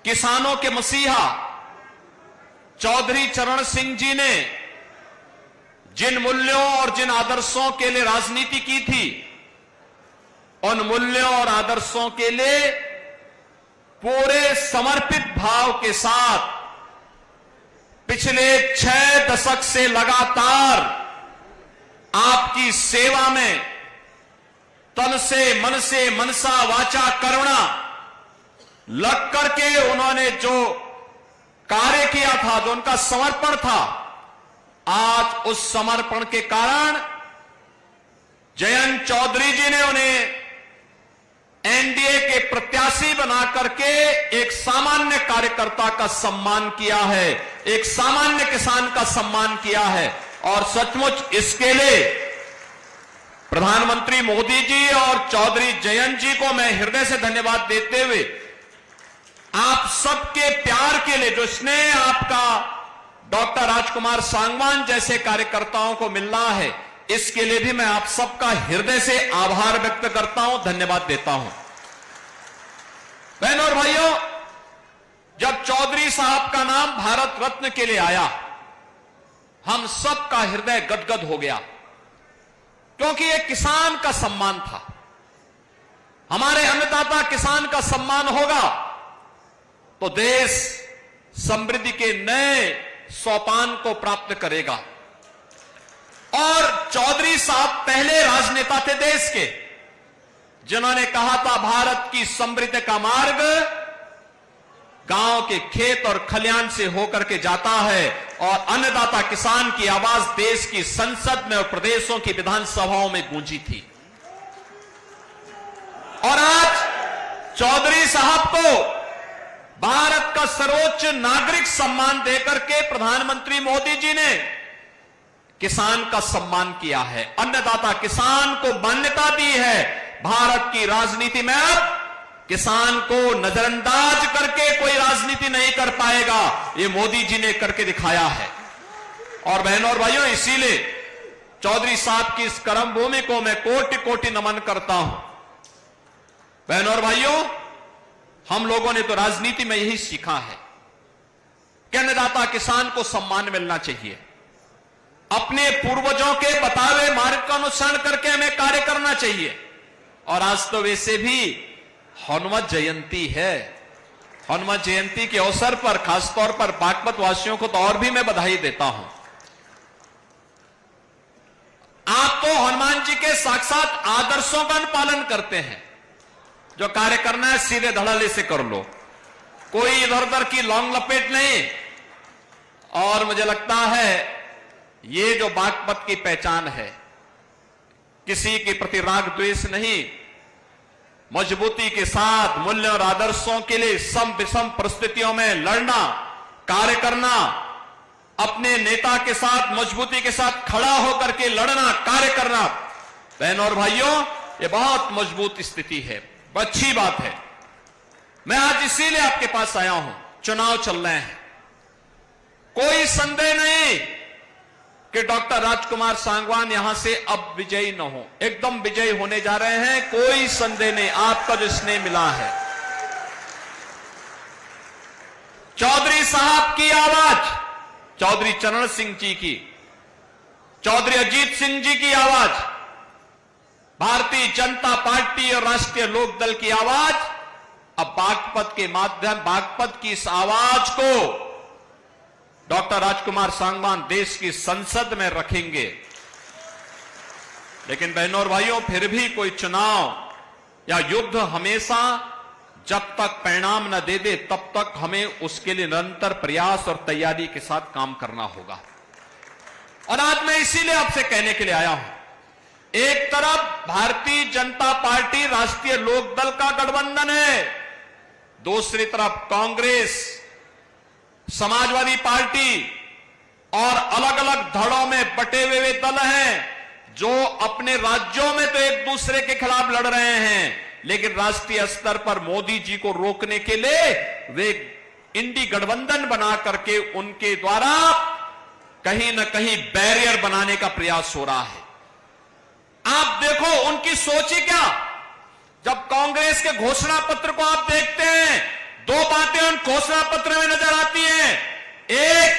S6: किसानों के मसीहा चौधरी चरण सिंह जी ने जिन मूल्यों और जिन आदर्शों के लिए राजनीति की थी, उन मूल्यों और आदर्शों के लिए पूरे समर्पित भाव के साथ पिछले 6 दशक से लगातार आपकी सेवा में तन से, मन से, मनसा, वाचा, करुणा लग करके उन्होंने जो कार्य किया था, जो उनका समर्पण था, आज उस समर्पण के कारण जयंत चौधरी जी ने उन्हें एनडीए के प्रत्याशी बना करके एक सामान्य कार्यकर्ता का सम्मान किया है, एक सामान्य किसान का सम्मान किया है। और सचमुच इसके लिए प्रधानमंत्री मोदी जी और चौधरी जयंत जी को मैं हृदय से धन्यवाद देते हुए, आप सबके प्यार के लिए, जो स्नेह आपका डॉक्टर राजकुमार सांगवान जैसे कार्यकर्ताओं को मिल रहा है, इसके लिए भी मैं आप सबका हृदय से आभार व्यक्त करता हूं, धन्यवाद देता हूं। बहनों और भाइयों, जब चौधरी साहब का नाम भारत रत्न के लिए आया, हम सबका हृदय गदगद हो गया, क्योंकि यह किसान का सम्मान था। हमारे अन्नदाता किसान का सम्मान होगा तो देश समृद्धि के नए सोपान को प्राप्त करेगा। और चौधरी साहब पहले राजनेता थे देश के, जिन्होंने कहा था भारत की समृद्धि का मार्ग गांव के खेत और खलियान से होकर के जाता है, और अन्नदाता किसान की आवाज देश की संसद में और प्रदेशों की विधानसभाओं में गूंजी थी। और आज चौधरी साहब को भारत का सर्वोच्च नागरिक सम्मान देकर के प्रधानमंत्री मोदी जी ने किसान का सम्मान किया है, अन्नदाता किसान को मान्यता दी है। भारत की राजनीति में अब किसान को नजरअंदाज करके कोई राजनीति नहीं कर पाएगा, ये मोदी जी ने करके दिखाया है। और बहनों और भाइयों, इसीलिए चौधरी साहब की इस कर्म भूमि को मैं कोटि कोटि नमन करता हूं। बहनों और भाइयों, हम लोगों ने तो राजनीति में यही सीखा है कि अन्नदाता किसान को सम्मान मिलना चाहिए। अपने पूर्वजों के बताए मार्ग का अनुसरण करके हमें कार्य करना चाहिए। और आज तो वैसे भी हनुमत जयंती है। हनुमत जयंती के अवसर पर खासतौर पर बागपत वासियों को तो और भी मैं बधाई देता हूं। आप तो हनुमान जी के साक्षात आदर्शों का पालन करते हैं। जो कार्य करना है सीधे धड़ल्ले से कर लो, कोई इधर उधर की लौंग लपेट नहीं। और मुझे लगता है ये जो बागपत की पहचान है, किसी के प्रति राग द्वेष नहीं, मजबूती के साथ मूल्यों और आदर्शों के लिए सम विषम परिस्थितियों में लड़ना, कार्य करना, अपने नेता के साथ मजबूती के साथ खड़ा होकर के लड़ना, कार्य करना। बहनों और भाइयों, ये बहुत मजबूत स्थिति है, अच्छी बात है। मैं आज इसीलिए आपके पास आया हूं। चुनाव चल रहे हैं, कोई संदेह नहीं कि डॉक्टर राजकुमार सांगवान यहां से अब विजयी न हो, एकदम विजयी होने जा रहे हैं, कोई संदेह नहीं। आपका जो स्नेह मिला है, चौधरी साहब की आवाज, चौधरी चरण सिंह जी की, चौधरी अजीत सिंह जी की आवाज, भारतीय जनता पार्टी और राष्ट्रीय लोकदल की आवाज, अब बागपत के माध्यम, बागपत की इस आवाज को डॉक्टर राजकुमार सांगवान देश की संसद में रखेंगे। लेकिन बहनों और भाइयों, फिर भी कोई चुनाव या युद्ध हमेशा जब तक परिणाम न दे दे तब तक हमें उसके लिए निरंतर प्रयास और तैयारी के साथ काम करना होगा। और आज मैं इसीलिए आपसे कहने के लिए आया हूं, एक तरफ भारतीय जनता पार्टी राष्ट्रीय लोकदल का गठबंधन है, दूसरी तरफ कांग्रेस, समाजवादी पार्टी और अलग अलग धड़ों में बटे हुए दल हैं जो अपने राज्यों में तो एक दूसरे के खिलाफ लड़ रहे हैं, लेकिन राष्ट्रीय स्तर पर मोदी जी को रोकने के लिए वे इंडी गठबंधन बना करके उनके द्वारा कहीं न कहीं बैरियर बनाने का प्रयास हो रहा है। आप देखो उनकी सोच ही क्या। जब कांग्रेस के घोषणा पत्र को आप देखते हैं, दो बातें उन घोषणा पत्र में नजर आती हैं। एक,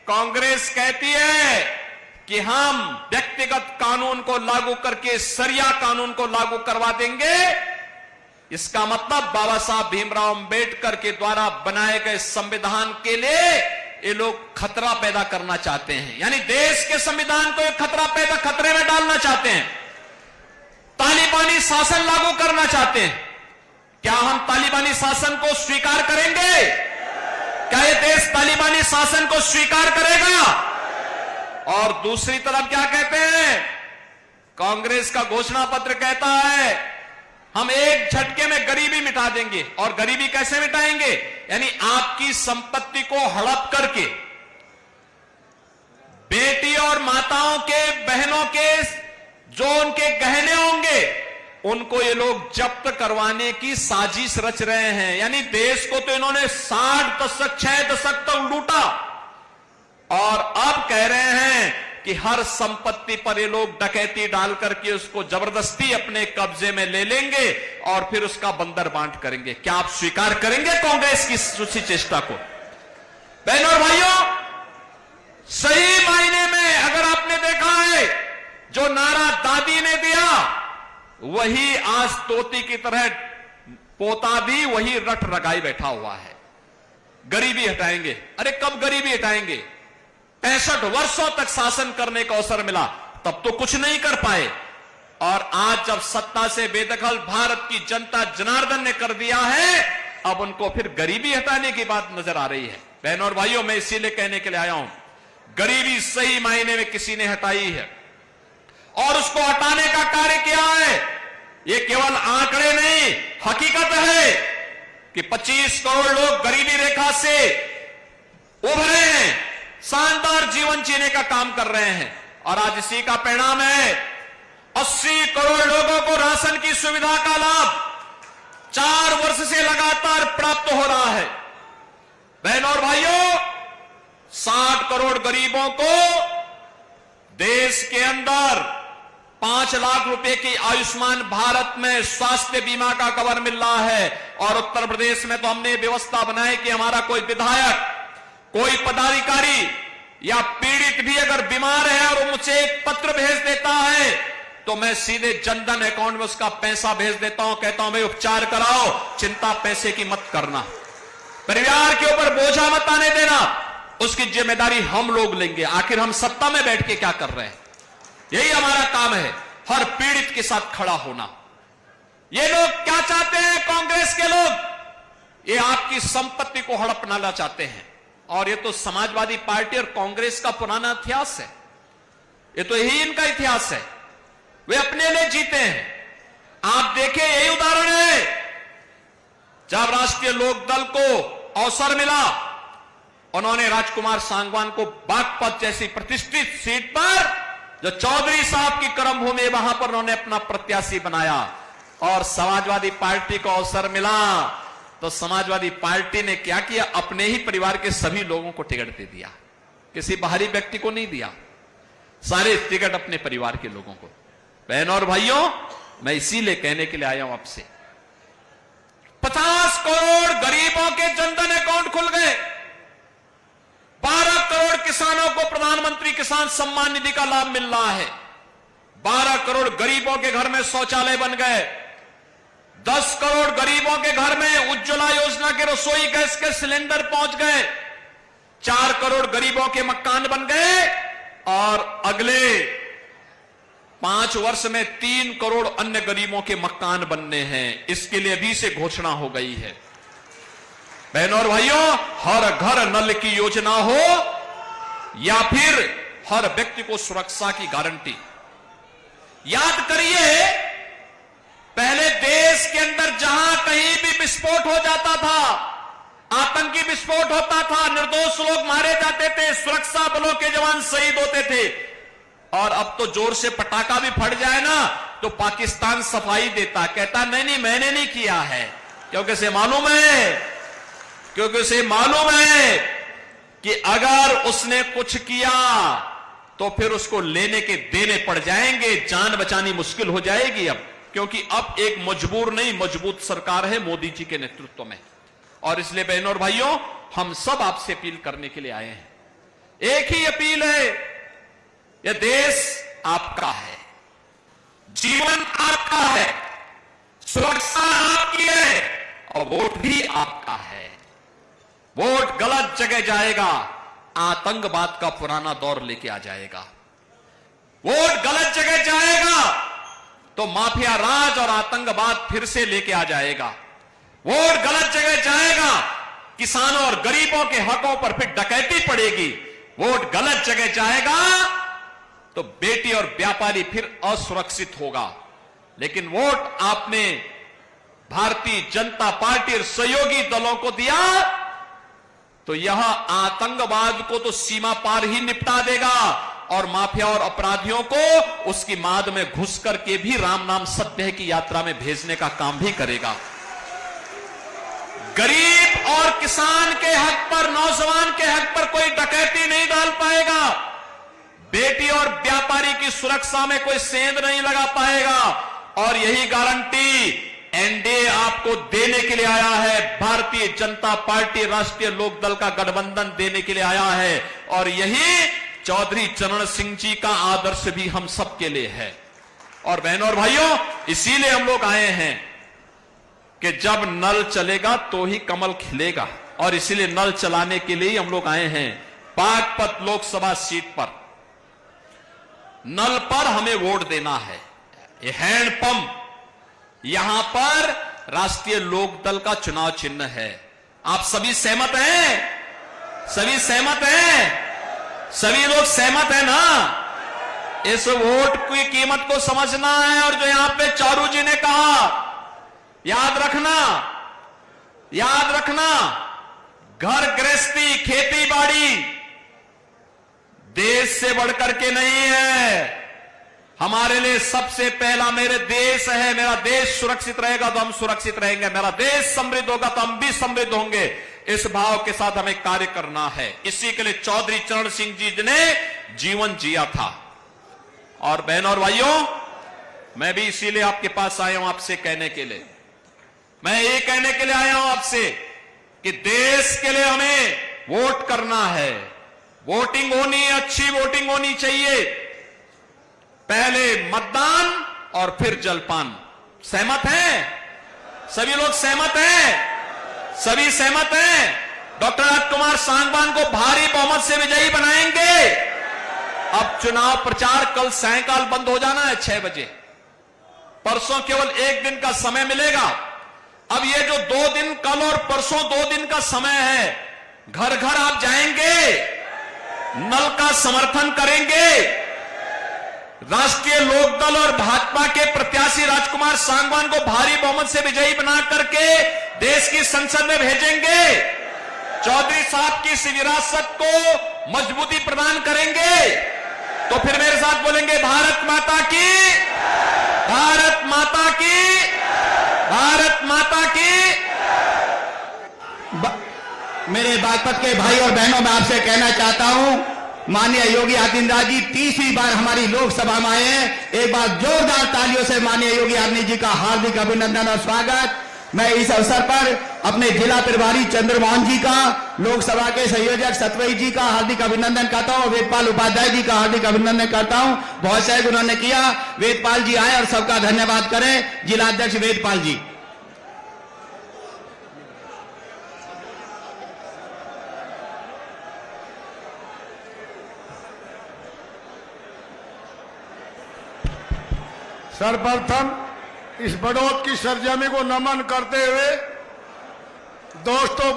S6: कांग्रेस कहती है कि हम व्यक्तिगत कानून को लागू करके सरिया कानून को लागू करवा देंगे। इसका मतलब बाबा साहब भीमराव अंबेडकर के द्वारा बनाए गए संविधान के लिए ये लोग खतरा पैदा करना चाहते हैं, यानी देश के संविधान को एक खतरे में डालना चाहते हैं। तालिबानी शासन लागू करना चाहते हैं। क्या हम तालिबानी शासन को स्वीकार करेंगे? क्या ये देश तालिबानी शासन को स्वीकार करेगा? और दूसरी तरफ क्या कहते हैं? कांग्रेस का घोषणा पत्र कहता है हम एक झटके में गरीबी मिटा देंगे। और गरीबी कैसे मिटाएंगे? यानी आपकी संपत्ति को हड़प करके बेटी और माताओं के, बहनों के जो उनके गहने होंगे उनको ये लोग जब्त करवाने की साजिश रच रहे हैं। यानी देश को तो इन्होंने 60 दशक 6 दशक तक लूटा और अब कह रहे हैं कि हर संपत्ति पर ये लोग डकैती डाल करके उसको जबरदस्ती अपने कब्जे में ले लेंगे और फिर उसका बंदर बांट करेंगे। क्या आप स्वीकार करेंगे कांग्रेस की उसी चेष्टा को? बहनों और भाइयों, सही मायने में अगर आपने देखा है जो नारा दादी ने दिया वही आज तोती की तरह पोता भी वही रट रगाई बैठा हुआ है। गरीबी हटाएंगे। अरे कब गरीबी हटाएंगे? 65 वर्षों तक शासन करने का अवसर मिला तब तो कुछ नहीं कर पाए, और आज जब सत्ता से बेदखल भारत की जनता जनार्दन ने कर दिया है, अब उनको फिर गरीबी हटाने की बात नजर आ रही है। बहनों और भाइयों, मैं इसीलिए कहने के लिए आया हूं, गरीबी सही मायने में किसी ने हटाई है और उसको हटाने का कार्य किया है। ये केवल आंकड़े नहीं, हकीकत है कि 25 करोड़ लोग गरीबी रेखा से उभरे हैं, शानदार जीवन जीने का काम कर रहे हैं। और आज इसी का परिणाम है 80 करोड़ लोगों को राशन की सुविधा का लाभ 4 वर्ष से लगातार प्राप्त हो रहा है। बहनों और भाइयों, 60 करोड़ गरीबों को देश के अंदर 5 लाख रुपए की आयुष्मान भारत में स्वास्थ्य बीमा का कवर मिल रहा है। और उत्तर प्रदेश में तो हमने व्यवस्था बनाई कि हमारा कोई विधायक, कोई पदाधिकारी या पीड़ित भी अगर बीमार है और मुझे एक पत्र भेज देता है तो मैं सीधे जनधन अकाउंट में उसका पैसा भेज देता हूं, कहता हूं भाई उपचार कराओ, चिंता पैसे की मत करना, परिवार के ऊपर बोझा मत आने देना, उसकी जिम्मेदारी हम लोग लेंगे। आखिर हम सत्ता में बैठ के क्या कर रहे हैं? यही हमारा काम है, हर पीड़ित के साथ खड़ा होना। ये लोग क्या चाहते हैं? कांग्रेस के लोग ये आपकी संपत्ति को हड़पना चाहते हैं। और ये तो समाजवादी पार्टी और कांग्रेस का पुराना इतिहास है, ये तो यही इनका इतिहास है। वे अपने लिए जीते हैं। आप देखें, यही उदाहरण है जब राष्ट्रीय लोकदल को अवसर मिला, उन्होंने राजकुमार सांगवान को बागपत जैसी प्रतिष्ठित सीट पर, जो चौधरी साहब की कर्मभूमि, वहां पर उन्होंने अपना प्रत्याशी बनाया। और समाजवादी पार्टी को अवसर मिला तो समाजवादी पार्टी ने क्या किया? अपने ही परिवार के सभी लोगों को टिकट दे दिया, किसी बाहरी व्यक्ति को नहीं दिया, सारे टिकट अपने परिवार के लोगों को। बहनों और भाइयों, मैं इसीलिए कहने के लिए आया हूं आपसे, 50 करोड़ गरीबों के जनधन अकाउंट खुल गए, 12 करोड़ किसानों को प्रधानमंत्री किसान सम्मान निधि का लाभ मिल रहा है, 12 करोड़ गरीबों के घर में शौचालय बन गए, 10 करोड़ गरीबों के घर में उज्ज्वला योजना के रसोई गैस के सिलेंडर पहुंच गए, 4 करोड़ गरीबों के मकान बन गए और अगले 5 वर्ष में 3 करोड़ अन्य गरीबों के मकान बनने हैं। इसके लिए अभी से घोषणा हो गई है। बहनों और भाइयों, हर घर नल की योजना हो या फिर हर व्यक्ति को सुरक्षा की गारंटी। याद करिए, पहले देश के अंदर जहां कहीं भी विस्फोट हो जाता था, आतंकी विस्फोट होता था, निर्दोष लोग मारे जाते थे, सुरक्षा बलों के जवान शहीद होते थे। और अब तो जोर से पटाखा भी फट जाए ना तो पाकिस्तान सफाई देता, कहता नहीं मैंने नहीं किया है, क्योंकि उसे मालूम है कि अगर उसने कुछ किया तो फिर उसको लेने के देने पड़ जाएंगे, जान बचानी मुश्किल हो जाएगी अब, क्योंकि अब एक मजबूर नहीं मजबूत सरकार है मोदी जी के नेतृत्व में। और इसलिए बहनों और भाइयों, हम सब आपसे अपील करने के लिए आए हैं। एक ही अपील है, यह देश आपका है, जीवन आपका है, सुरक्षा आपकी है और वोट भी आपका है। वोट गलत जगह जाएगा, आतंकवाद का पुराना दौर लेके आ जाएगा। वोट गलत जगह जाएगा तो माफिया राज और आतंकवाद फिर से लेके आ जाएगा। वोट गलत जगह जाएगा, किसानों और गरीबों के हकों पर फिर डकैती पड़ेगी। वोट गलत जगह जाएगा तो बेटी और व्यापारी फिर असुरक्षित होगा। लेकिन वोट आपने भारतीय जनता पार्टी और सहयोगी दलों को दिया तो यह आतंकवाद को तो सीमा पार ही निपटा देगा और माफिया और अपराधियों को उसकी माद में घुस करके भी राम नाम सत्य की यात्रा में भेजने का काम भी करेगा। गरीब और किसान के हक पर, नौजवान के हक पर कोई डकैती नहीं डाल पाएगा, बेटी और व्यापारी की सुरक्षा में कोई सेंध नहीं लगा पाएगा। और यही गारंटी एनडीए आपको देने के लिए आया है। भारतीय जनता पार्टी राष्ट्रीय लोकदल का गठबंधन देने के लिए आया है और यही चौधरी चरण सिंह जी का आदर्श भी हम सबके लिए है। और बहनों और भाइयों, इसीलिए हम लोग आए हैं कि जब नल चलेगा तो ही कमल खिलेगा और इसीलिए नल चलाने के लिए हम लोग आए हैं। बागपत लोकसभा सीट पर नल पर हमें वोट देना है। ये हैंडपंप, यहां पर राष्ट्रीय लोकदल का चुनाव चिन्ह है। आप सभी सहमत हैं? सभी सहमत हैं? सभी लोग सहमत हैं ना? इस वोट की कीमत को समझना है। और जो यहां पे चारू जी ने कहा, याद रखना, घर गृहस्थी, खेती बाड़ी देश से बढ़कर के नहीं है। हमारे लिए सबसे पहला मेरे देश है। मेरा देश सुरक्षित रहेगा तो हम सुरक्षित रहेंगे, मेरा देश समृद्ध होगा तो हम भी समृद्ध होंगे। इस भाव के साथ हमें कार्य करना है। इसी के लिए चौधरी चरण सिंह जी ने जीवन जिया था। और बहनों और भाइयों, मैं भी इसीलिए आपके पास आया हूं, आपसे कहने के लिए, मैं ये कहने के लिए आया हूं आपसे कि देश के लिए हमें वोट करना है। वोटिंग होनी, अच्छी वोटिंग होनी चाहिए। पहले मतदान और फिर जलपान। सहमत हैं? सभी लोग सहमत हैं? सभी सहमत हैं? डॉक्टर राजकुमार सांगवान को भारी बहुमत से विजयी बनाएंगे। अब चुनाव प्रचार कल सायंकाल बंद हो जाना है 6 बजे। परसों केवल 1 दिन का समय मिलेगा। अब ये जो 2 दिन, कल और परसों 2 दिन का समय है, घर घर आप जाएंगे, नल का समर्थन करेंगे, राष्ट्रीय लोकदल और भाजपा के प्रत्याशी राजकुमार सांगवान को भारी बहुमत से विजयी बना करके देश की संसद में भेजेंगे। चौधरी साहब की इस विरासत को मजबूती प्रदान करेंगे। तो फिर मेरे साथ बोलेंगे, भारत माता की, भारत माता की, भारत माता की।
S1: मेरे बागपत के भाई और बहनों, मैं आपसे कहना चाहता हूं, माननीय योगी आदित्यनाथ जी तीसरी बार हमारी लोकसभा में आए हैं। एक बार जोरदार तालियों से माननीय योगी आदित्यनाथ जी का हार्दिक अभिनंदन और स्वागत। मैं इस अवसर पर अपने जिला प्रभारी चंद्रमोहन जी का, लोकसभा के संयोजक सतवई जी का हार्दिक अभिनंदन करता हूं, वेदपाल उपाध्याय जी का हार्दिक अभिनंदन करता हूं। बहुत सहयोग उन्होंने किया। वेदपाल जी आए और सबका धन्यवाद करें। जिलाध्यक्ष वेदपाल जी।
S4: सर्वप्रथम इस बढ़ोत की सरजमी को नमन करते हुए दोस्तों,